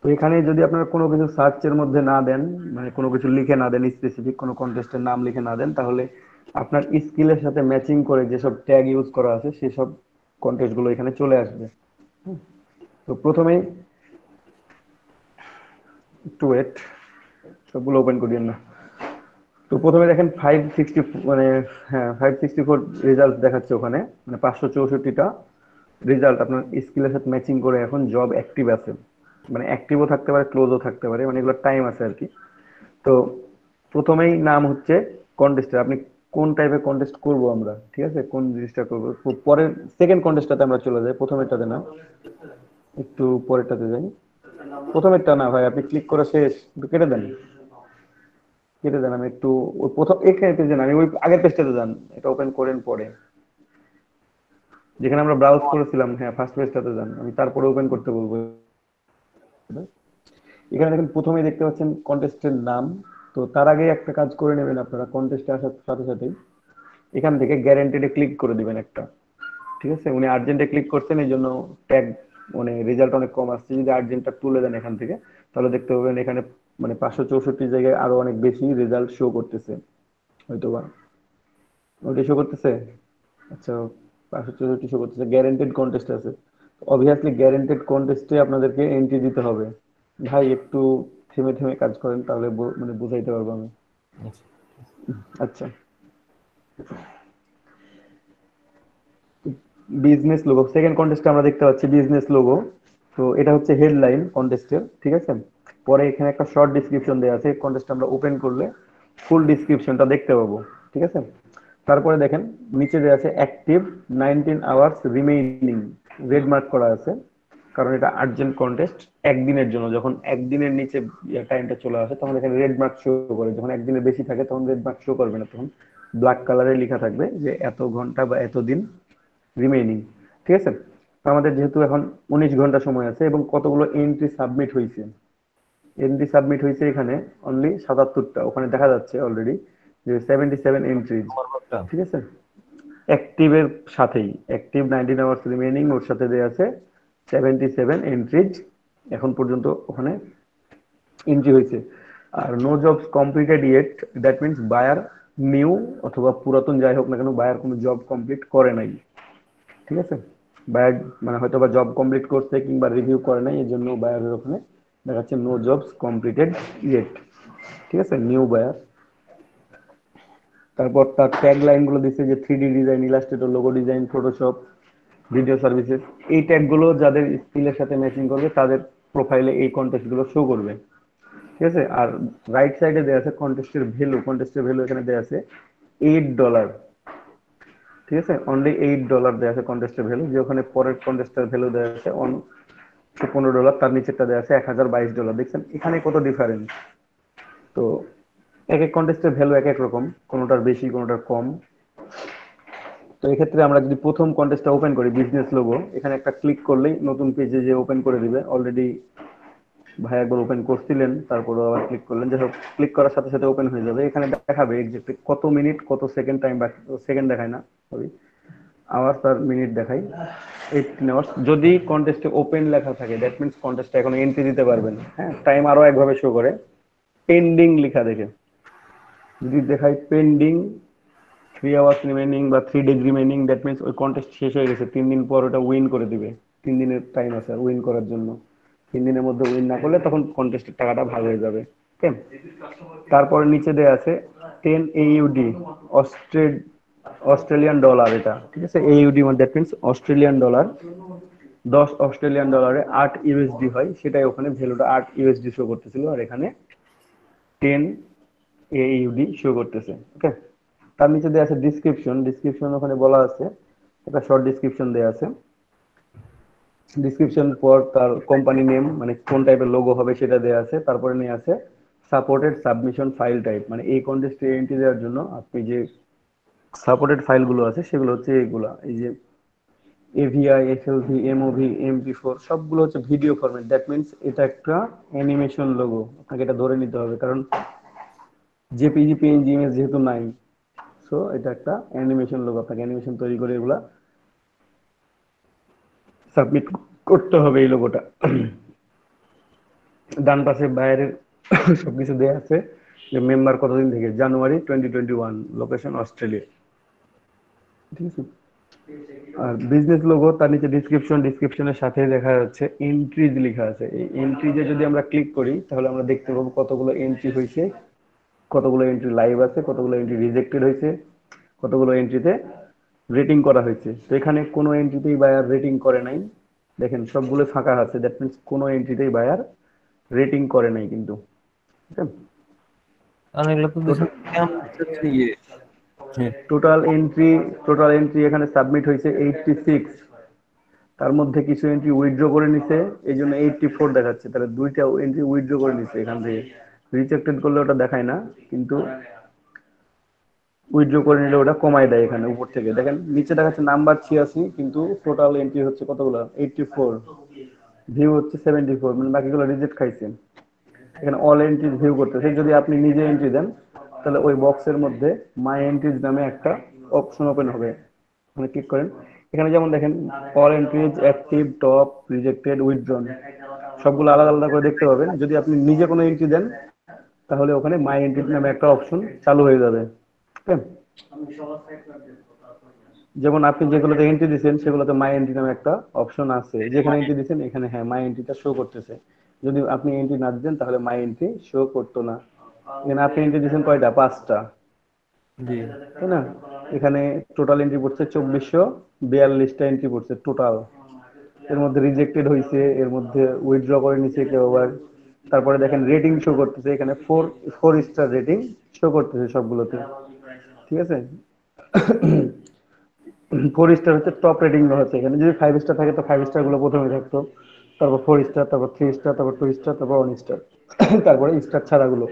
তো এখানে যদি আপনারা কোনো কিছু সার্চের মধ্যে না দেন, মানে কোনো কিছু লিখে না দেন, স্পেসিফিক কোনো কন্টেস্টের নাম লিখে না দেন, তাহলে আপনার স্কিলের সাথে ম্যাচিং করে যেসব ট্যাগ ইউজ করা আছে সেসব কন্টেস্ট গুলো এখানে চলে আসবে। তো প্রথমেই একটু ওয়েট, সবগুলো ওপেন করিয়েন না। তো প্রথমে দেখেন 560, মানে হ্যাঁ 564 রেজাল্ট দেখাচ্ছে ওখানে, মানে 564টা রেজাল্ট আপনার স্কিলের সাথে ম্যাচিং করে এখন জব অ্যাক্টিভ আছে, মানে অ্যাক্টিভও থাকতে পারে ক্লোজও থাকতে পারে, মানে এগুলো টাইম আছে আর কি। তো প্রথমেই নাম হচ্ছে কন্টেস্টের, আপনি কোন টাইপের কন্টেস্ট করব আমরা, ঠিক আছে, কোন জিনিসটা করব। পরে সেকেন্ড কন্টেস্টটাতে আমরা চলে যাই, প্রথমেরটাতে না, একটু পরেরটাতে যাই। প্রথমেরটা না ভাই, আপনি ক্লিক করা শেষ, একটু কেটে দেন, কেটে দেন। আমি একটু ওই প্রথম এখানে পেজে না, আমি ওই আগের পেজটাতে যান, এটা ওপেন করেন পরে, যেখানে আমরা ব্রাউজ করেছিলাম, হ্যাঁ ফার্স্ট পেজটাতে যান, আমি তারপরে ওপেন করতে বলবো। এখানে দেখেন প্রথমেই দেখতে পাচ্ছেন কন্টেস্টের নাম। তো তার আগে একটা কাজ করে নেবেন আপনারা, কন্টেস্টে আসার সাথে সাথেই এখান থেকে গ্যারান্টেডে ক্লিক করে দিবেন একটা, ঠিক আছে। উনি আর্জেন্টে ক্লিক করছেন, এই জন্য ট্যাগ মানে রেজাল্ট অনেক কম আসছে। যদি আর্জেন্টটা তুলে দেন এখান থেকে, তাহলে দেখতে পাবেন এখানে মানে 564 জায়গায় আরো অনেক বেশি রেজাল্ট শো করতেছে, হয়তোবা ওইটা শো করতেছে। আচ্ছা, 564 শো করতেছে, গ্যারান্টেড কন্টেস্ট আছে। অবভিয়াসলি গ্যারান্টেড কন্টেস্টে আপনাদেরকে এন্ট্রি দিতে হবে। ভাই একটু থেমে থেমে কাজ করেন, তাহলে মানে বুঝাইতে পারবো আমি। আচ্ছা, আচ্ছা, বিজনেস লোগো, সেকেন্ড কন্টেস্টে আমরা দেখতে পাচ্ছি বিজনেস লোগো। তো এটা হচ্ছে হেডলাইন কন্টেস্টের, ঠিক আছে। পরে এখানে একটা শর্ট ডিসক্রিপশন দেওয়া আছে, কন্টেস্ট আমরা ওপেন করলে ফুল ডিসক্রিপশনটা দেখতে পাবো, ঠিক আছে। তারপরে দেখেন নিচে দেওয়া আছে active 19 hours remaining, red mark করা আছে, কারণ এটা আর্জেন্ট কন্টেস্ট একদিনের জন্য। যখন একদিনের নিচে টাইমটা চলে আসে তখন এখানে রেড মার্ক শো করে, যখন একদিনের বেশি থাকে তখন রেড মার্ক শো করবে না, তখন ব্ল্যাক কালারে লেখা থাকবে যে এত ঘন্টা বা এত দিন রিমেইনিং, ঠিক আছে। তো আমাদের যেহেতু এখন 19 ঘন্টা সময় আছে এবং কতগুলো এন্ট্রি সাবমিট হয়েছে, এন্ট্রি সাবমিট হয়েছে এখানে অনলি 77টা, ওখানে দেখা যাচ্ছে অলরেডি যে 77 এন্ট্রিজ, আমার ঘরটা। ঠিক আছে। অ্যাক্টিভের সাথেই অ্যাক্টিভ 19 আওয়ার্স রিমেইনিং, ওর সাথে দেওয়া আছে 77 এন্ট্রিজ এখন পর্যন্ত ওখানে এন্ট্রি হয়েছে। আর no jobs completed yet, that means buyer new অথবা পুরাতন যাই হোক না কেন, বায়ার কোনো জব কমপ্লিট করে নাই, ঠিক আছে। বায়ার মানে হয়তো বা জব কমপ্লিট করছে কিংবা রিভিউ করে নাই, এই জন্য বায়ারের ওখানে দেখাচ্ছে নো জবস কমপ্লিটেড ইয়েট, ঠিক আছে, নিউ বায়ার। তারপর তার ট্যাগ লাইন গুলো দিচ্ছে যে 3D design, Illustrator, logo design, Photoshop, video services. এই ট্যাগ গুলো যাদের স্কিলের সাথে ম্যাচিং করবে তাদের প্রোফাইলে এই কন্টেস্ট গুলো শো করবে, ঠিক আছে। আর রাইট সাইডে দেওয়া আছে কন্টেস্টের ভ্যালু, কন্টেস্টের ভ্যালু এখানে দেওয়া আছে $8, ঠিক আছে, অনলি $8 দেওয়া আছে কন্টেস্টের ভ্যালু। যে ওখানে পরের কন্টেস্টের ভ্যালু দেওয়া আছে $15, তার নিচেরটা দেওয়া আছে $1022। দেখছেন এখানে কত ডিফারেন্স। তো এক এক কন্টেস্টের ভ্যালু এক এক রকম, কোনোটার বেশি কোনোটার কম। তো এক্ষেত্রে আমরা যদি প্রথম কন্টেস্টটা ওপেন করি, বিজনেস লোগো, এখানে একটা ক্লিক করলেই নতুন পেজে যে ওপেন করে দিবে। অলরেডি ভাই একবার ওপেন করছিলেন, তারপরে আবার ক্লিক করলেন, যাই হোক ক্লিক করার সাথে সাথে ওপেন হয়ে যাবে। এখানে দেখাবে এক্সাক্টলি কত মিনিট কত সেকেন্ড টাইম বাকি, সেকেন্ড দেখায় না, সরি আওয়ার্স আর মিনিট দেখাই। 18 আওয়ার্স যদি কন্টেস্টে ওপেন লেখা থাকে, দ্যাট মিনস কন্টেস্টে এখন এন্ট্রি দিতে পারবেন। হ্যাঁ, টাইম আরো একভাবে শো করে পেন্ডিং লেখা দেখে, যদি দেখাই পেন্ডিং 3 আওয়ার্স রিমেইনিং বা 3 ডেজ রিমেইনিং, দ্যাট মিনস ওই কন্টেস্ট শেষ হয়ে গেছে, 3 দিন পর ওটা উইন করে দিবে। 3 দিনের টাইম আছে উইন করার জন্য, 3 দিনের মধ্যে উইন না করলে তখন কন্টেস্টের টাকাটা ভাগ হয়ে যাবে, ওকে। তারপরে নিচে দেওয়া আছে 10 AUD, অস্ট্রেলিয়ান ডলার, এটা ঠিক আছে। AUD মানে that means Australian dollar. 10 Australian ডলারে 8 USD হয়, সেটাই ওখানে ভ্যালুটা 8 USD শো করতেছিল, আর এখানে 10 AUD শো করতেছে, ওকে। তার নিচে দেওয়া আছে ডিসক্রিপশন, ডিসক্রিপশন ওখানে বলা আছে, একটা শর্ট ডিসক্রিপশন দেওয়া আছে। ডিসক্রিপশন পর তার কোম্পানি নেম মানে কোন টাইপের লোগো হবে সেটা দেওয়া আছে। তারপরে নিয়ে আছে সাপোর্টেড সাবমিশন ফাইল টাইপ, মানে এই কন্টেস্টে এন্ট্রি দেওয়ার জন্য আপনি যে সাপোর্টেড ফাইলগুলো আছে সেগুলো হচ্ছে এইগুলা, এই যে AVI, FLV, MOV, MP4 সবগুলো হচ্ছে ভিডিও ফরম্যাট। দ্যাট মিনস এটা একটা অ্যানিমেশন লোগো, আপনাকে এটা ধরে নিতে হবে, কারণ জেপিজি, পিএনজি, ইমেজ যেহেতু নাই, সো এটা একটা অ্যানিমেশন লোগো, আপনাকে অ্যানিমেশন তৈরি করে এগুলা সাবমিট করতে হবে এই লোগোটা। ডান পাশে বাইরের সবকিছু দেয়া আছে, যে মেম্বার কতদিন থেকে, জানুয়ারি 2021, লোকেশন অস্ট্রেলিয়া, ঠিক আছে। আর বিজনেস লোগো, তার নিচে ডিসক্রিপশন, ডিসক্রিপশনের সাথে দেখা যাচ্ছে এন্ট্রিজ লেখা আছে। এই এন্ট্রিজে যদি আমরা ক্লিক করি তাহলে আমরা দেখতে পাবো কতগুলো এন্ট্রি হয়েছে, কতগুলো এন্ট্রি লাইভ আছে, কতগুলো এন্ট্রি রিজেক্টেড হয়েছে, কতগুলো এন্ট্রিতে রেটিং করা হয়েছে। তো এখানে কোনো এন্ট্রিতেই বায়ার রেটিং করে নাই, দেখেন সবগুলো ফাঁকা আছে, দ্যাট মিনস কোনো এন্ট্রিতেই বায়ার রেটিং করে নাই কিন্তু, ঠিক আছে। কারণ এগুলো তো তো দিছে স্ক্যাম, দিছে হচ্ছে ইয়ে হ্যাঁ। টোটাল এন্ট্রি এখানে সাবমিট হয়েছে 86। তার মধ্যে কিছু এন্ট্রি উইথড্র করে নিছে, এই জন্য 84 দেখাচ্ছে। তাহলে দুইটা এন্ট্রি উইথড্র করে নিছে এখান থেকে। রিজেক্টেড করলে ওটা দেখায় না, কিন্তু উইথড্র করে নিলে ওটা কমায় দেয়। এখানে উপর থেকে দেখেন নিচে দেখাচ্ছে নাম্বার 86, কিন্তু টোটাল এন্ট্রি হচ্ছে কতগুলো, 84। ভিউ হচ্ছে 74, মানে বাকিগুলো রিজেক্ট খাইছে। এখানে অল এন্ট্রিজ ভিউ করতেছে। যদি আপনি নিজে এন্ট্রি দেন তাহলে ওই বক্সের মধ্যে মাই এন্ট্রিজ নামে একটা অপশন ওপেন হবে, মানে ক্লিক করেন। এখানে যেমন দেখেন all entries, active, top, rejected, withdrawn, সবগুলো আলাদা আলাদা করে দেখতে পাবেন। যদি আপনি নিজে কোনো এন্ট্রি দেন তাহলে ওখানে মাই এন্ট্রিজ নামে একটা অপশন চালু হয়ে যাবে। ঠিক আছে? যেমন আপনি যেগুলোতে এন্ট্রি দিচ্ছেন সেগুলোতে মাই এন্ট্রি নামে একটা অপশন আছে, যেখানে এন্ট্রি দিচ্ছেন এখানে হ্যাঁ মাই এন্ট্রিটা শো করতেছে। যদি আপনি এন্ট্রি না দিতেন তাহলে মাই এন্ট্রি শো করতো না। এখানে আপনি এন্ট্রি দিচ্ছেন কয়টা, 5টা, জি। তাই না? এখানে টোটাল এন্ট্রি পড়ছে 2442টা এন্ট্রি পড়ছে টোটাল। এর মধ্যে রিজেক্টেড হয়েছে, এর মধ্যে উইথড্র করে নিছে কেউ আবার। তারপরে দেখেন রেটিং শো করতেছে এখানে, four four star rating show করতেছে সবগুলোতে। ঠিক আছে? 4 স্টার হচ্ছে টপ রেটিং হচ্ছে এখানে। যদি 5 স্টার থাকে তো 5 স্টার গুলো প্রথমে থাকতো, তারপর 4 স্টার, তারপর 3 স্টার, তারপর 2 স্টার, তারপর 1 স্টার, তারপরে স্টার ছাড়াগুলো।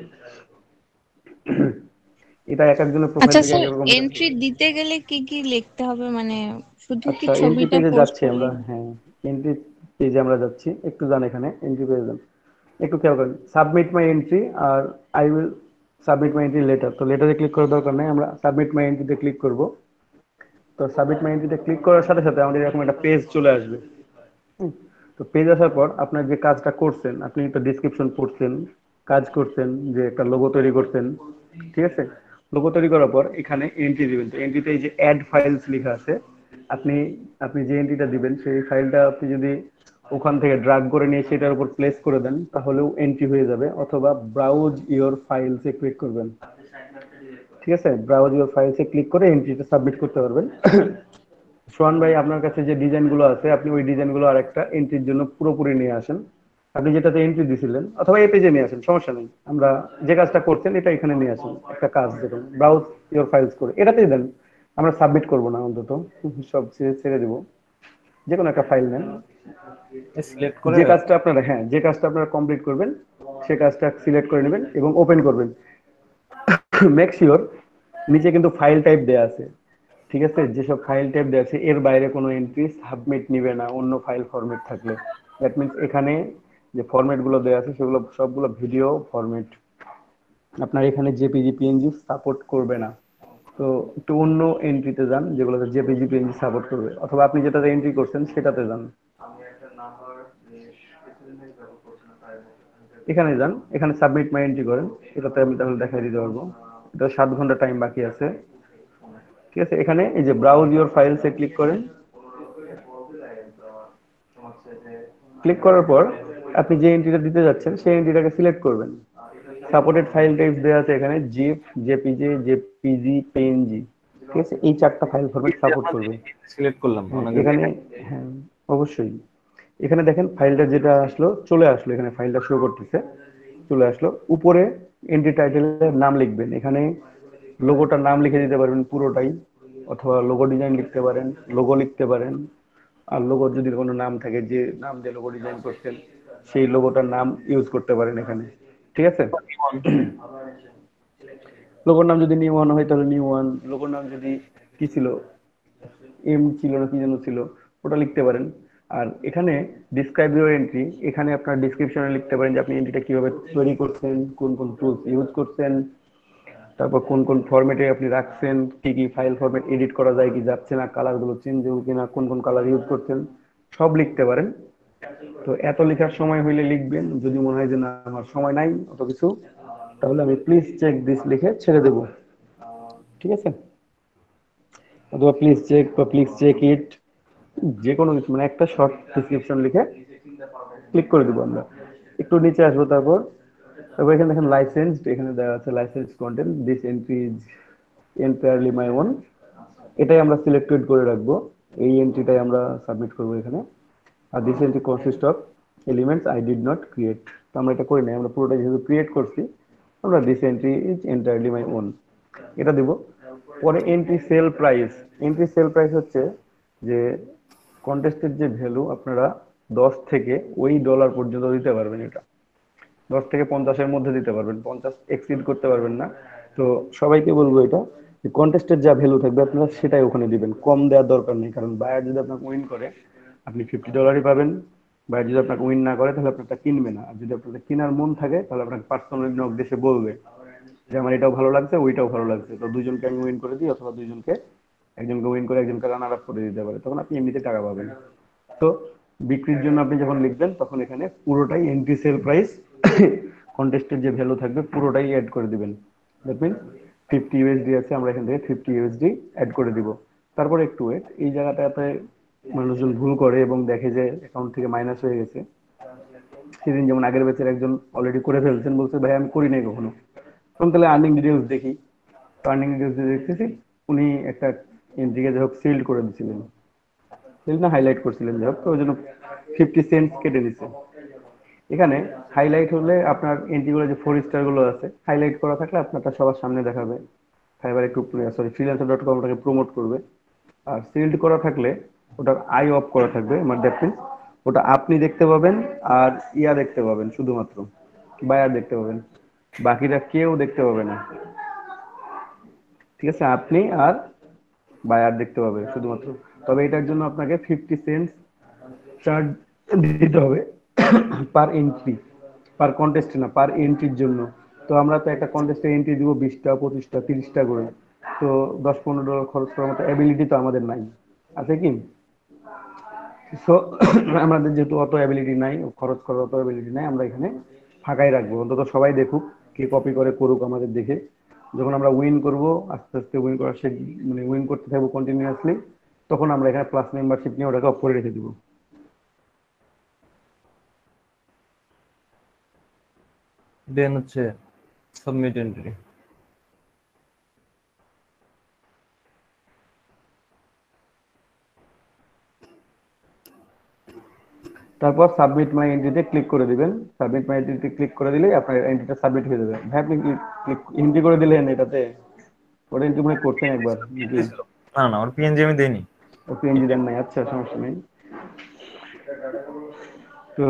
এটা এক একজনের প্রোফাইল আচ্ছা থেকে স্যার, একরকম। এন্ট্রি দিতে গেলে কি কি লিখতে হবে, মানে শুধু কি আচ্ছা, এন্ট্রি ছবিটা পেজে পোস্ট যাচ্ছি করলে? আমরা, হ্যাঁ। এন্ট্রি পেজে আমরা যাচ্ছি, একটু যান এখানে এন্ট্রি পেজে যান। একটু খেয়াল করেন সাবমিট মাই এন্ট্রি আর I will submit my entry letter. তো লেটারে ক্লিক করার দরকার নেই, আমরা সাবমিট মাই এন্ট্রিতে ক্লিক করব। তো সাবমিট মাই এন্ট্রিতে ক্লিক করার সাথে সাথে আমাদের এরকম একটা পেজ চলে আসবে। হুম। তো পেজ আসার পর আপনার যে কাজটা করছেন, আপনি তো ডিসক্রিপশন পড়ছেন, কাজ করছেন, যে একটা লোগো তৈরি করছেন। ঠিক আছে? লোগো তৈরি করার পর এখানে এন্ট্রি দিবেন। তো এন্ট্রিতে এই যে অ্যাড ফাইলস লেখা আছে, আপনি আপনি যে এন্ট্রিটা দিবেন সেই ফাইলটা আপনি যদি ওখান থেকে ড্রাগ করে নিয়ে সেটার উপর প্লেস করে দেন তাহলেও এন্ট্রি হয়ে যাবে, অথবা ব্রাউজ ইওর ফাইলসে ক্লিক করবেন। ঠিক আছে? ব্রাউজ ইওর ফাইলসে ক্লিক করে এন্ট্রিটা সাবমিট করতে পারবেন। সোহান ভাই, আপনার কাছে যে ডিজাইনগুলো আছে আপনি ওই ডিজাইনগুলো আরেকটা এন্ট্রির জন্য পুরোপুরি নিয়ে আসেন। আপনি যেটাতে এন্ট্রি দিছিলেন অথবা এই পেজে নিয়ে আসেন, সমস্যা নেই। আমরা যে কাজটা করছেন এটা এখানে নিয়ে আসেন, একটা কাজ দেখুন ব্রাউজ ইওর ফাইলস করে এটাতেই দেন। আমরা সাবমিট করব না অন্তত, সব ছেড়ে দেবো। যে কোনো একটা ফাইল নেন, সিলেক্ট করে। যে কাজটা আপনারা, হ্যাঁ, যে কাজটা আপনারা কমপ্লিট করবেন সে কাজটা সিলেক্ট করে নেবেন এবং ওপেন করবেন। মেক শিওর নিচে কিন্তু ফাইল টাইপ দেয়া আছে। ঠিক আছে? যেসব ফাইল টাইপ দেওয়া আছে এর বাইরে কোনো এন্ট্রি সাবমিট নিবে না অন্য ফাইল ফরম্যাট থাকলে। দ্যাট মিনস এখানে যে ফরম্যাট গুলো দেওয়া আছে সেগুলো সবগুলো ভিডিও ফরম্যাট, আপনার এখানে জেপিজি পিএনজি সাপোর্ট করবে না। তো একটু অন্য এন্ট্রিতে যান যেগুলোতে জেপিজি পিএনজি সাপোর্ট করবে, অথবা আপনি যেটাতে এন্ট্রি করছেন সেটাতে যান। এখানে যান, এখানে সাবমিট মাই এন্ট্রি করেন। এটাতে আমি তাহলে দেখাই দিতে পারবো। এটা 7 ঘন্টা টাইম বাকি আছে। ঠিক আছে? এখানে এই যে ব্রাউজ ইওর ফাইলসে ক্লিক করেন। ক্লিক করার পর আপনি যে এন্ট্রিটা দিতে যাচ্ছেন সেই এন্ট্রিটাকে সিলেক্ট করবেন। সাপোর্টেড ফাইল টাইপস দেওয়া আছে এখানে জিপ, জেপিজি, জেপিজি, পিএনজি। ঠিক আছে? এই 4টা ফাইল ফরম্যাট সাপোর্ট করবে। সিলেক্ট করলাম হ্যাঁ অনেকে এখানে, দেখা। হ্যাঁ অবশ্যই। এখানে দেখেন ফাইলটা যেটা আসলো চলে আসলো, এখানে ফাইলটা শো করতেছে, চলে আসলো। উপরে এন্ট্রি টাইটেলের নাম লিখবেন। এখানে লোগোটার নাম লিখে দিতে পারবেন পুরোটাই, অথবা লোগো ডিজাইন লিখতে পারেন, লোগো লিখতে পারেন। আর লোগোর যদি কোনো নাম থাকে, যে নাম দিয়ে লোগো ডিজাইন করছেন সেই লোগোটার নাম ইউজ করতে পারেন এখানে। ঠিক আছে? লোগোর নাম যদি নিউ ওয়ান হয় তাহলে নিউ ওয়ান, লোগোর নাম যদি কি ছিল, এম ছিল না কি যেন ছিল, ওটা লিখতে পারেন। আর এখানে ডিসক্রাইব ইউর এন্ট্রি, এখানে আপনার ডিসক্রিপশনে লিখতে পারেন যে আপনি এন্ট্রিটা কিভাবে তৈরি করছেন, কোন কোন টুলস ইউজ করছেন, তারপর কোন কোন ফরম্যাটে আপনি রাখছেন, কি কি ফাইল ফরম্যাট এডিট করা যায় কি যাচ্ছে না, কালার গুলো চেঞ্জ হবে কিনা, কোন কোন কালার ইউজ করছেন, সব লিখতে পারেন। তো এত লেখার সময় হইলে লিখবেন, যদি মনে হয় যে না আমার সময় নাই অত কিছু, তাহলে আমি প্লিজ চেক দিস লিখে ছেড়ে দেবো। ঠিক আছে? অথবা প্লিজ চেক বা প্লিজ চেক ইট, যে কোনো কিছু, মানে একটা শর্ট ডিসক্রিপশন লিখে ক্লিক করে দিব আমরা। একটু নিচে আসবো, তারপর তারপর এখানে দেখেন লাইসেন্স, এখানে দেওয়া আছে licence content, this entry is entirely my on. এটাই আমরা সিলেক্টেড করে রাখবো, এই এন্ট্রিটাই আমরা সাবমিট করবো এখানে। আর this entry consist of elements I did not create. তো আমরা এটা করি নাই, আমরা পুরোটা যেহেতু ক্রিয়েট করছি আমরা this entry is entirely my own এটা দিব। পরে entry sell price. Entry sell price হচ্ছে যে কন্টেস্টের যে ভ্যালু আপনারা 10 থেকে ওই ডলার পর্যন্ত দিতে পারবেন। এটা 10 থেকে 50-এর মধ্যে দিতে পারবেন, 50 এক্সিড করতে পারবেন না। তো সবাইকে বলবো এটা, যে কন্টেস্টের যা ভ্যালু থাকবে আপনারা সেটাই ওখানে দিবেন, কম দেওয়ার দরকার নেই। কারণ বায়ার যদি আপনাকে উইন করে আপনি $50 পাবেন, বায়ার যদি আপনাকে উইন না করে তাহলে আপনারটা কিনবে না। আর যদি আপনাদের কেনার মন থাকে তাহলে আপনাকে পার্সোনালি নক দেশে বলবে যে আমার এটাও ভালো লাগছে ওইটাও ভালো লাগছে, তো দুজনকে আমি উইন করে দিই, অথবা দুইজনকে, একজনকে উইন করে একজনকে রানার আপ করে দিতে পারে, তখন আপনি এমনিতে টাকা পাবেন। তো বিক্রির জন্য আপনি যখন লিখবেন তখন এখানে পুরোটাই এন্ট্রি সেল প্রাইস, কন্টেস্টের যে ভ্যালু থাকবে পুরোটাই অ্যাড করে দিবেন। দ্যাট মিনস 50 USD আছে, আমরা এখান থেকে 50 USD অ্যাড করে দিব। তারপর একটু ওয়েট, এই জায়গাটাতে মানুষজন ভুল করে এবং দেখে যে অ্যাকাউন্ট থেকে মাইনাস হয়ে গেছে। সেদিন যেমন আগের ব্যাচের একজন অলরেডি করে ফেলছেন, বলছে ভাই আমি করি নাই কখনো। তখন তাহলে আর্নিং ডিটেলস দেখি, তো আর্নিং ডিটেলস দেখতেছি উনি একটা এন্ট্রিকে যাই হোক সিল্ড করে দিয়েছিলেন, সিল্ড না হাইলাইট করছিলেন যাই হোক, তো ওই জন্য 50 সেন্ট কেটে নিচ্ছে। এখানে হাইলাইট হলে আপনার এন্ট্রিগুলো যে 4 স্টার গুলো আছে হাইলাইট করা থাকলে আপনারটা সবার সামনে দেখাবে, ফাইবার একটু সরি ফ্রিল্যান্সার.com ওটাকে প্রমোট করবে। আর সিল্ড করা থাকলে ওটা আই অফ করা থাকবে, মানে দ্যাট মিনস ওটা আপনি দেখতে পাবেন আর ইয়া দেখতে পাবেন, শুধুমাত্র বায়ার দেখতে পাবেন, বাকিরা কেউ দেখতে পাবে না। ঠিক আছে, আপনি আর বায়ার দেখতে পাবে শুধুমাত্র। তবে এটার জন্য আপনাকে 50 সেন্ট চার্জ দিতে হবে পার এন্ট্রি, পার কন্টেস্ট না, পার এন্ট্রির জন্য। তো আমরা তো একটা কন্টেস্টে এন্ট্রি দিব 20টা 25টা 30টা করে, তো $10-15 খরচ করার মতো অ্যাবিলিটি তো আমাদের নাই, আছে কি? সো আমাদের যেহেতু অত অ্যাবিলিটি নাই, খরচ করার অত অ্যাবিলিটি নাই, আমরা এখানে ফাঁকাই রাখবো, অন্তত সবাই দেখুক, কে কপি করে করুক আমাদের দেখে। যখন আমরা উইন করব, আস্তে আস্তে উইন করার সে মানে উইন করতে থাকবো কন্টিনিউয়াসলি, তখন আমরা এখানে প্লাস মেম্বারশিপ নিয়ে ওটাকে অফ করে রেখে দিব। দেন হচ্ছে সাবমিট এন্ট্রি। তারপর সাবমিট মাই এন্ট্রিতে ক্লিক করে দিবেন। সাবমিট মাই এন্ট্রিতে ক্লিক করে দিলেই আপনার এন্ট্রিটা সাবমিট হয়ে যাবে। ভাই আপনি ক্লিক এন্ট্রি করে দিলেন এটাতে, ওটা এন্ট্রি মনে হয় করছেন একবার নাকি? না না, ওর পিএনজি আমি দেইনি। ও পিএনজি দেন নাই, আচ্ছা সমস্যা নেই। তো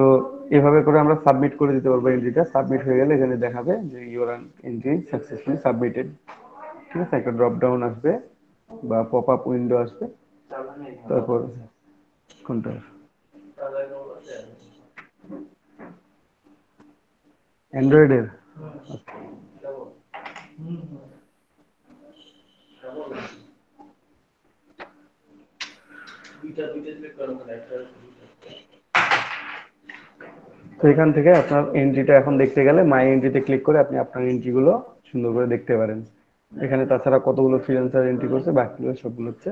এভাবে করে আমরা সাবমিট করে দিতে পারবো এন্ট্রিটা। সাবমিট হয়ে গেলে এখানে দেখাবে যে ইউর এন্ট্রি সাকসেসফুলি সাবমিটেড। ঠিক আছে, একটা ড্রপ ডাউন আসবে বা পপ আপ উইন্ডো আসবে। তারপর কোনটা অ্যান্ড্রয়েডের? তো এখান থেকে আপনার এন্ট্রিটা এখন দেখতে গেলে মাই এন্ট্রিতে ক্লিক করে আপনি আপনার এন্ট্রিগুলো সুন্দর করে দেখতে পারেন। এখানে তাছাড়া কতগুলো ফ্রিল্যান্সার এন্ট্রি করছে, বাকিগুলো সবগুলো হচ্ছে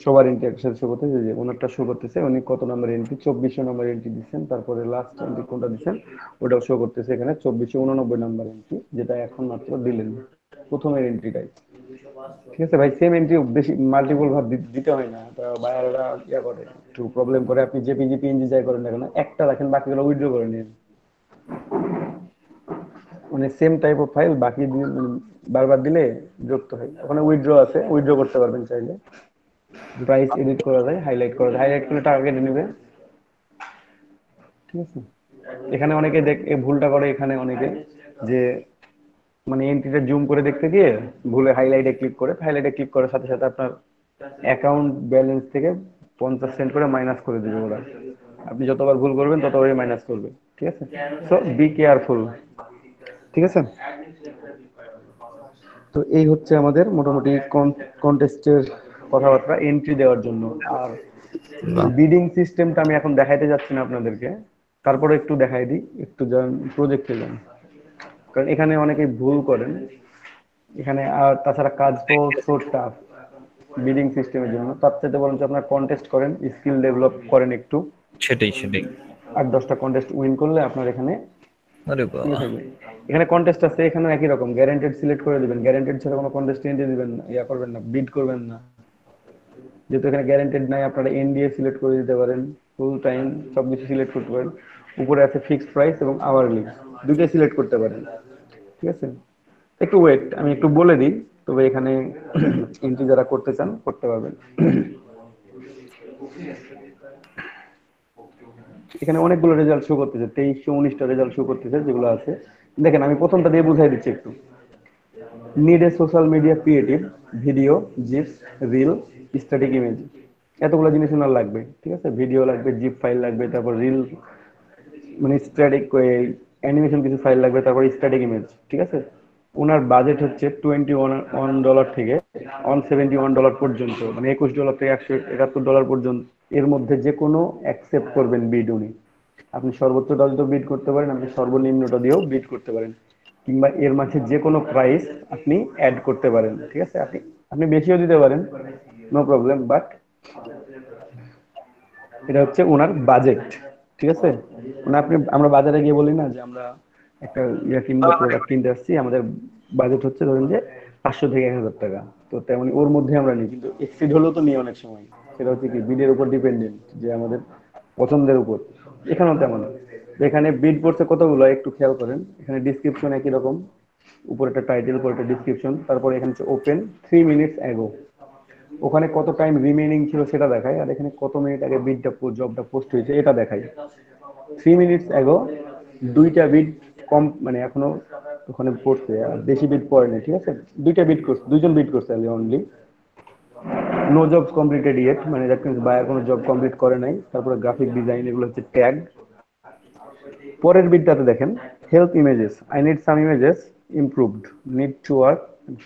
সবার এন্ট্রি একসাথে শো করতেছে। যে ওনারটা শো করতেছে, উনি কত নাম্বার এন্ট্রি, 2400 নাম্বার এন্ট্রি দিচ্ছেন। তারপরে লাস্ট এন্ট্রি কোনটা দিচ্ছেন ওটাও শো করতেছে এখানে 2489 নাম্বার এন্ট্রি, যেটা এখন মাত্র দিলেন, প্রথমের এন্ট্রিটাই। ঠিক আছে ভাই, সেম এন্ট্রি বেশি মাল্টিপল ভাব দিতে হয় না, তা বায়াররা ইয়া করে, একটু প্রবলেম করে। আপনি জেপিজি পিএনজি যাই করেন না কেন একটা রাখেন, বাকিগুলো উইথড্র করে নিন। মানে সেম টাইপ অফ ফাইল বাকি বারবার দিলে বিরক্ত হয়। ওখানে উইথড্র আছে, উইথড্র করতে পারবেন চাইলে। প্রাইস এডিট করা যায়, হাইলাইট করা যায়, হাইলাইট করলে টাকা কেটে নেবে। ঠিক আছে, এখানে অনেকে এই ভুলটা করে, এখানে অনেকে যে মানে এন্ট্রিটা জুম করে দেখতে গিয়ে ভুলে হাইলাইটে ক্লিক করে, হাইলাইটে ক্লিক করার সাথে সাথে আপনার অ্যাকাউন্ট ব্যালেন্স থেকে 50 সেন্ট করে মাইনাস করে দেবে ওরা। আপনি যতবার ভুল করবেন ততবারই মাইনাস করবে। ঠিক আছে, সো বি কেয়ারফুল। ঠিক আছে, তো এই হচ্ছে আমাদের মোটামুটি কন্টেস্টের কথাবার্তা এন্ট্রি দেওয়ার জন্য। আর বিডিং সিস্টেমটা আমি এখন দেখাইতে যাচ্ছি না আপনাদেরকে, তারপরে একটু দেখাই দিই, একটু যান প্রজেক্টে যান, কারণ এখানে অনেকেই ভুল করেন এখানে। আর তাছাড়া কাজ তো সো টাফ বিডিং সিস্টেমের জন্য, তার চাইতে বরঞ্চ আপনার কন্টেস্ট করেন, স্কিল ডেভেলপ করেন একটু। সেটাই সেটাই। 8-10টা কন্টেস্ট উইন করলে আপনার এখানে আরে ইয়ে বাবা, থাকবে। এখানে কন্টেস্ট আছে, এখানে একই রকম গ্যারান্টেড সিলেক্ট করে দিবেন, গ্যারান্টেড ছাড়া কোনো কন্টেস্ট এন্ট্রি দিবেন না, ইয়া করবেন না, বিড করবেন না। যেহেতু এখানে গ্যারান্টেড নাই, আপনারা এনডিএ সিলেক্ট করে দিতে পারেন, ফুল টাইম সবকিছু সিলেক্ট করতে পারেন। উপরে আছে ফিক্সড প্রাইস এবং আওয়ারলি, দুটোই সিলেক্ট করতে পারেন। ঠিক আছে, একটু ওয়েট, আমি একটু বলে দিই। তো তবে এখানে এন্ট্রি যারা করতে চান করতে পারবেন। এখানে অনেকগুলো রেজাল্ট শো করতেছে, 2319টা রেজাল্ট শো করতেছে যেগুলো আছে। দেখেন আমি প্রথমটা দিয়ে বুঝাই দিচ্ছি একটু। Need a social media creative video, jeeps, reel, static image, এতগুলো জিনিস ওনার লাগবে, ঠিক আছে। ভিডিও লাগবে, জিপ ফাইল লাগবে, তারপর রিল মানে স্ট্যাটিক অ্যানিমেশন কিছু ফাইল লাগবে, তারপর স্ট্যাটিক ইমেজ, ঠিক আছে। ওনার বাজেট হচ্ছে $21 থেকে $171 পর্যন্ত, মানে $21 থেকে $171 পর্যন্ত। এর মধ্যে যে কোনো অ্যাকসেপ্ট করবেন বিড উনি। আপনি সর্বোচ্চটা দিয়েও বিড করতে পারেন, আপনি সর্বনিম্নটা দিয়েও বিড করতে পারেন, কিংবা এর মাঝে যে কোনো প্রাইস আপনি অ্যাড করতে পারেন, ঠিক আছে। আপনি আপনি বেশিও দিতে পারেন, নো প্রবলেম, বাট এটা হচ্ছে ওনার বাজেট, ঠিক আছে। মানে আমরা বাজারে গিয়ে বলি না যে আমরা একটা কিনবো, প্রোডাক্ট কিনতে আসছি, আমাদের বাজেট হচ্ছে ধরেন যে 500 থেকে 1000 টাকা। তো তেমনি ওর মধ্যে আমরা নিই, কিন্তু এক্সিড হলেও তো নিই অনেক সময়। সেটা হচ্ছে কি বিডের উপর ডিপেন্ডেন্ট, যে আমাদের পছন্দের উপর। এখানেও তেমন। এখানে বিড করছে কতগুলো একটু খেয়াল করেন। এখানে ডিসক্রিপশন একই রকম, উপরে একটা টাইটেল, উপরে একটা ডিসক্রিপশন, তারপরে এখানে হচ্ছে ওপেন 3 মিনিটস অ্যাগো। ওখানে কত টাইম রিমেইনিং ছিল সেটা দেখায়, আর এখানে কত মিনিট আগে বিডটা জবটা পোস্ট হয়েছে এটা দেখায়। 3 মিনিটস অ্যাগো দুইটা বিড কম, মানে এখনো ওখানে পড়ছে, আর বেশি বিড পড়েনি, ঠিক আছে। দুইটা বিড করছে, দুইজন বিড করছে only. No jobs completed yet, মানে দ্যাট মিন্স বায়ার কোনো জব কমপ্লিট করে নাই। তারপরে গ্রাফিক ডিজাইন, এগুলো হচ্ছে ট্যাগ। পরের বিটটাতে দেখেন, help images, I need some images improved, need to work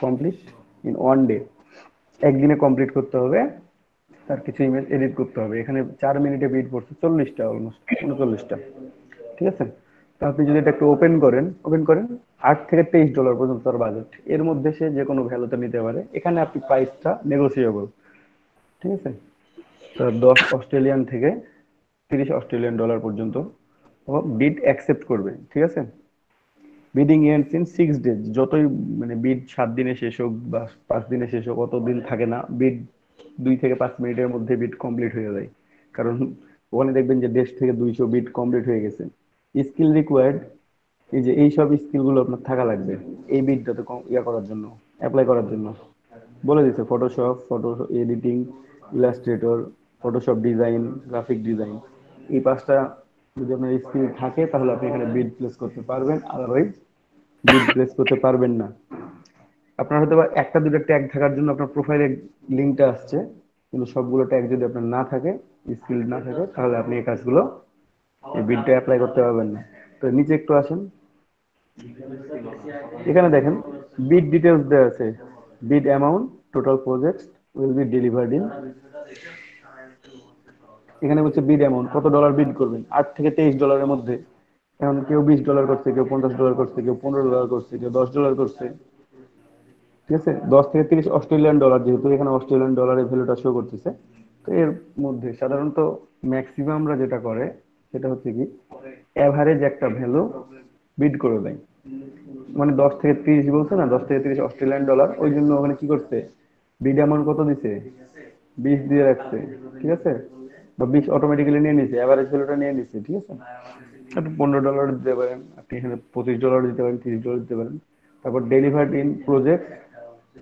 complete in 1 day. একদিনে কমপ্লিট করতে হবে, তার কিছু ইমেজ এডিট করতে হবে। এখানে 4 মিনিটে বিট পড়ছে 40টা, অলমোস্ট 39টা, ঠিক আছে। তো আপনি যদি এটা একটু ওপেন করেন, $8 থেকে $23 পর্যন্ত তার বাজেট। এর মধ্যে সে যে কোনো ভ্যালুতে নিতে পারে। এখানে আপনি প্রাইসটা নেগোসিয়েবল, ঠিক আছে। তো 10 অস্ট্রেলিয়ান থেকে $30 পর্যন্ত বিড অ্যাকসেপ্ট করবে, ঠিক আছে। বিডিং এন্ডস ইন 6 ডেজ, যতই মানে বিড 7 দিনে শেষ হোক বা 5 দিনে শেষ হোক, অতদিন থাকে না। বিড 2 থেকে 5 মিনিটের মধ্যে বিড কমপ্লিট হয়ে যায়, কারণ ওখানে দেখবেন যে 150 থেকে 200 বিড কমপ্লিট হয়ে গেছে। স্কিল রিকোয়ার্ড, এই যে এইসব স্কিলগুলো আপনার থাকা লাগবে এই বিডটাতে করার জন্য, অ্যাপ্লাই করার জন্য। বলে দিচ্ছে Photoshop, photo editing, Illustrator, Photoshop design, graphic design. এই 5টা যদি আপনার স্কিল থাকে তাহলে আপনি এখানে বিড প্লেস করতে পারবেন, আদারওয়াইজ বিড প্লেস করতে পারবেন না। আপনার হয়তো বা একটা দুটো ট্যাগ থাকার জন্য আপনার প্রোফাইলের লিঙ্কটা আসছে, কিন্তু সবগুলো ট্যাগ যদি আপনার না থাকে, স্কিল না থাকে, তাহলে আপনি এই কাজগুলো, এই বিডটা অ্যাপ্লাই করতে পারবেন না। তো নিচে একটু আসেন, এখানে দেখেন বিড ডিটেলস দেওয়া আছে। Bid amount, total projects will be delivered in, এখানে বলছে বিড অ্যামাউন্ট, কত ডলার বিড করবেন, $8 থেকে $23 মধ্যে। এখন কেউ $20 করছে, কেউ $50 করছে, কেউ $15 করছে, কেউ $10 করছে, ঠিক আছে। 10 থেকে 30 অস্ট্রেলিয়ান ডলার, যেহেতু এখানে অস্ট্রেলিয়ান ডলারের ভ্যালুটা শো করতেছে। তো এর মধ্যে সাধারণত ম্যাক্সিমামরা যেটা করে সেটা হচ্ছে কি এভারেজ একটা ভ্যালু বিড করে দেয়। মানে 10 থেকে 30 বলছে না, 10 থেকে 30 অস্ট্রেলিয়ান ডলার, ওই জন্য ওখানে কি করছে, বিড অ্যামাউন্ট কত দিছে, 20 দিয়ে রাখছে, ঠিক আছে। বা 20 অটোমেটিক্যালি নিয়ে নিছে, এভারেজ ভ্যালুটা নিয়ে নিছে, ঠিক আছে। আপনি $15 দিতে পারেন, আপনি এখানে $25 দিতে পারেন, $30 দিতে পারেন। তারপর delivered in project,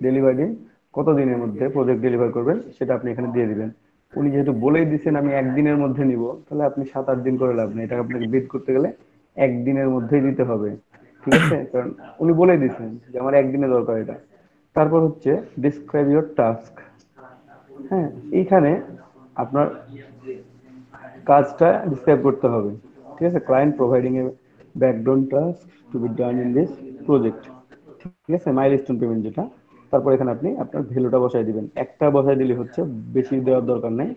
delivered in কত দিনের মধ্যে প্রজেক্ট ডেলিভার করবেন সেটা আপনি এখানে দিয়ে দিবেন। উনি যেহেতু বলেই দিচ্ছেন আমি একদিনের মধ্যে নিব, তাহলে আপনি 7-8 দিন করে লাভ নেই, এটা আপনাকে বিড করতে গেলে একদিনের মধ্যেই দিতে হবে, ঠিক আছে। কারণ উনি বলেই দিচ্ছেন যে আমার একদিনে দরকার এটা। তারপর হচ্ছে ডিসক্রাইব ইউর টাস্ক। হ্যাঁ, এইখানে আপনার কাজটা ডিসক্রাইব করতে হবে, ঠিক আছে। Client providing a background task to be done in this project, ঠিক আছে, মাইলস্টোন পেমেন্ট যেটা। তারপর এখানে আপনি আপনার ভ্যালুটা বসাই দিবেন, একটা বসাই দিলে হচ্ছে, বেশি দেওয়ার দরকার নেই,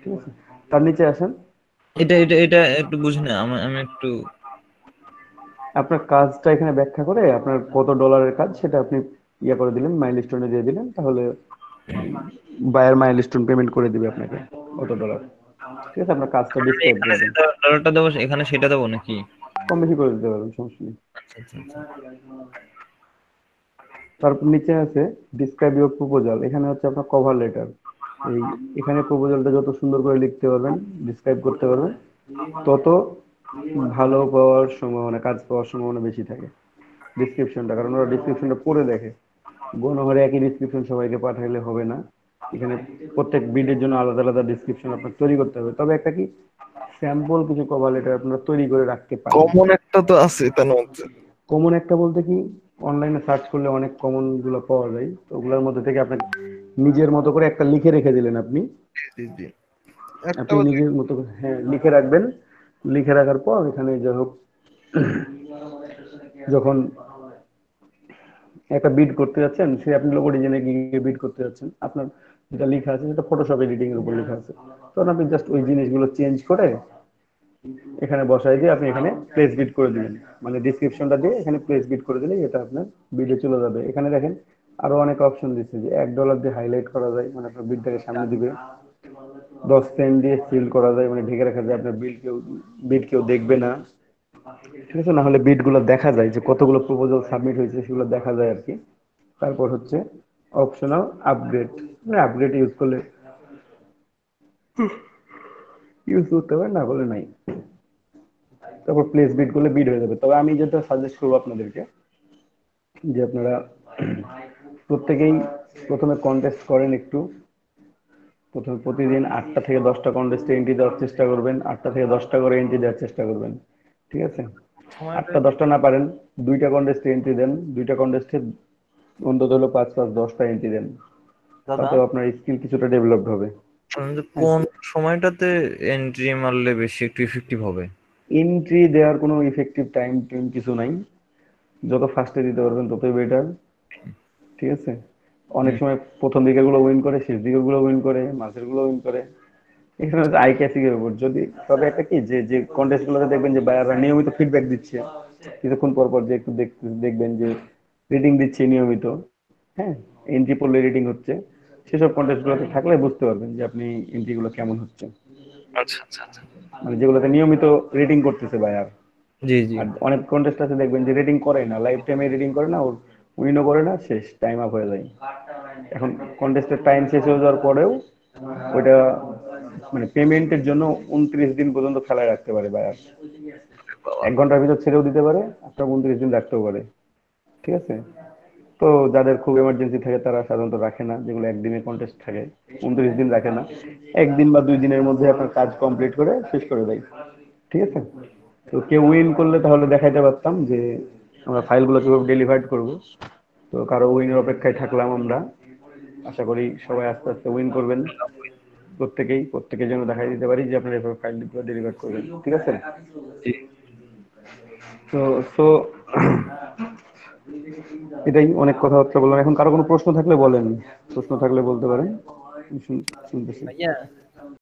ঠিক আছে। তার নিচে আসেন, এটা একটু বুঝি না, আমি একটু। আপনার কাজটা এখানে ব্যাখ্যা করে আপনার কত ডলারের কাজ সেটা আপনি করে দিলেন, মাইলস্টোনে দিয়ে দিলেন, তাহলে বায়ার মাইলস্টোন পেমেন্ট করে দিবে আপনাকে কত ডলার, ঠিক আছে। আপনার কাজটা আমি ডিসক্রাইব এখানে যে করবেন, ডলারটা দেবো এখানে সেটা দেবো নাকি? কম বেশি করে দিতে পারবেন, সমস্যা নেই। আচ্ছা আচ্ছা আচ্ছা। তারপর নিচে আছে ডিসক্রাইব ইউর প্রপোজাল, এখানে হচ্ছে আপনার কভার লেটার। এই এখানে প্রপোজালটা যত সুন্দর করে লিখতে পারবেন, ডিসক্রাইব করতে পারবেন, তত ভালো পাওয়ার সম্ভাবনা, কাজ পাওয়ার সম্ভাবনা বেশি থাকে। ডিসক্রিপশনটা, কারণ ওরা ডিসক্রিপশনটা পড়ে দেখে, গণহারে একই ডিসক্রিপশন সবাইকে পাঠাইলে হবে না। এখানে প্রত্যেক বিডের জন্য আলাদা আলাদা ডিসক্রিপশন আপনার তৈরি করতে হবে। তবে একটা কি, স্যাম্পল কিছু কভার লেটার আপনারা তৈরি করে রাখতে পারেন। কমন একটা তো আছে তার মধ্যে। কমন একটা বলতে কি, অনলাইনে সার্চ করলে অনেক কমন গুলো পাওয়া যায়, তো ওগুলোর মধ্যে থেকে আপনি নিজের মতো করে একটা লিখে রেখে দিলেন আপনি। জি জি, একটা আপনি বলতে নিজের মতো করে, হ্যাঁ, লিখে রাখবেন। লিখে রাখার পর এখানে যাই হোক, যখন একটা বিড করতে যাচ্ছেন, সে আপনি লোগো ডিজাইনে গিয়ে বিড করতে যাচ্ছেন, আপনার যেটা লেখা আছে সেটা ফটোশপ এডিটিং এর উপর লেখা আছে, তখন আপনি জাস্ট ওই জিনিসগুলো চেঞ্জ করে এখানে বসাই দিয়ে আপনি এখানে প্লেস বিট করে দিবেন। মানে ডিসক্রিপশনটা দিয়ে এখানে প্লেস বিট করে দিলে এটা আপনার বিডে চলে যাবে। এখানে দেখেন আরো অনেক অপশন দিচ্ছে, যে $1 দিয়ে হাইলাইট করা যায়, মানে আপনার বিডটাকে সামনে দিবে। 10 সেন্ট দিয়ে সিল করা যায়, মানে ঢেকে রাখা যায়, আপনার বিড কেউ দেখবে না। ঠিক আছে, না হলে বিড গুলো দেখা যায় যে কতগুলো প্রপোজাল সাবমিট হয়েছে, সেগুলো দেখা যায় আর কি। তারপর হচ্ছে অপশনাল আপগ্রেড, মানে আপগ্রেড ইউজ করতে পারেন, না করলে নাই। তারপর প্লেস বিট করলে বিট হয়ে যাবে। তবে আমি যেটা সাজেস্ট করবো আপনাদেরকে, যে আপনারা প্রত্যেকেই প্রথমে কন্টেস্ট করেন একটু। প্রথমে প্রতিদিন 8টা থেকে 10টা কন্টেস্টে এন্ট্রি দেওয়ার চেষ্টা করবেন, 8টা থেকে 10টা করে এন্ট্রি দেওয়ার চেষ্টা করবেন। ঠিক আছে, সময়টা 8টা 10টা না পারেন, 2টা কন্টেস্টে এন্ট্রি দেন, 2টা কন্টেস্টে অন্তত হলো 5 5 10টা এন্ট্রি দেন। দাদা, তাতেও আপনার স্কিল কিছুটা ডেভেলপড হবে। হ্যাঁ, কোন সময়টাতে এন্ট্রি মারলে বেশি একটু ইফেক্টিভ হবে? এন্ট্রি দেওয়ার কোনো ইফেক্টিভ টাইম টাইম কিছু নাই, যত ফার্স্টে দিতে পারবেন ততই বেটার। ঠিক আছে, অনেক হুম, সময় প্রথম দিকের গুলো উইন করে, শেষ দিকের গুলো উইন করে, মাঝের গুলো উইন করে। এখানে হচ্ছে আই ক্যাচিং এর উপর যদি, তবে একটা কি, যে যে কন্টেস্ট গুলোতে দেখবেন যে বায়াররা নিয়মিত ফিডব্যাক দিচ্ছে, কিছুক্ষণ পর পর যে একটু দেখবেন যে রেটিং দিচ্ছে নিয়মিত, হ্যাঁ, এন্ট্রি পড়লে রেটিং হচ্ছে, সেসব কন্টেস্ট গুলোতে থাকলে বুঝতে পারবেন যে আপনি এন্ট্রি গুলো কেমন হচ্ছে। আচ্ছা আচ্ছা আচ্ছা। মানে যেগুলোতে নিয়মিত রেটিং করতেছে বায়ার। জি জি। আর অনেক কন্টেস্ট আছে দেখবেন যে রেটিং করে না, লাইফ টাইমে রেটিং করে না, ওর উইনও করে না, শেষ টাইম আপ হয়ে যায়। এখন কন্টেস্টের টাইম শেষ হয়ে যাওয়ার পরেও ওইটা মানে পেমেন্টের জন্য 29 দিন পর্যন্ত খেলায় রাখতে পারে বায়ার। বাবা। 1 ঘন্টার ভিতর ছেড়েও দিতে পারে, আপনার 29 দিন রাখতেও পারে। ঠিক আছে, তো যাদের খুব এমার্জেন্সি থাকে তারা সাধারণত রাখে না, যেগুলো একদিনের কন্টেস্ট থাকে 29 দিন রাখে না, 1 দিন বা 2 দিনের মধ্যে আপনার কাজ কমপ্লিট করে শেষ করে দেয়। ঠিক আছে, তো কেউ উইন করলে তাহলে দেখাইতে পারতাম যে আমরা ফাইলগুলো কিভাবে ডেলিভার্ড করব। তো কারো উইনের অপেক্ষায় থাকলাম আমরা। আশা করি সবাই আস্তে আস্তে উইন করবেন, প্রত্যেকের জন্য দেখাই দিতে পারি যে আপনারা এভাবে ফাইলগুলো ডেলিভার করবেন। ঠিক আছে, জি। তো সো এটাই, অনেক কথাবার্তা বললাম। এখন কারো কোনো প্রশ্ন থাকলে বলেন, প্রশ্ন থাকলে বলতে পারেন, আমি শুনতেছি। ভাইয়া,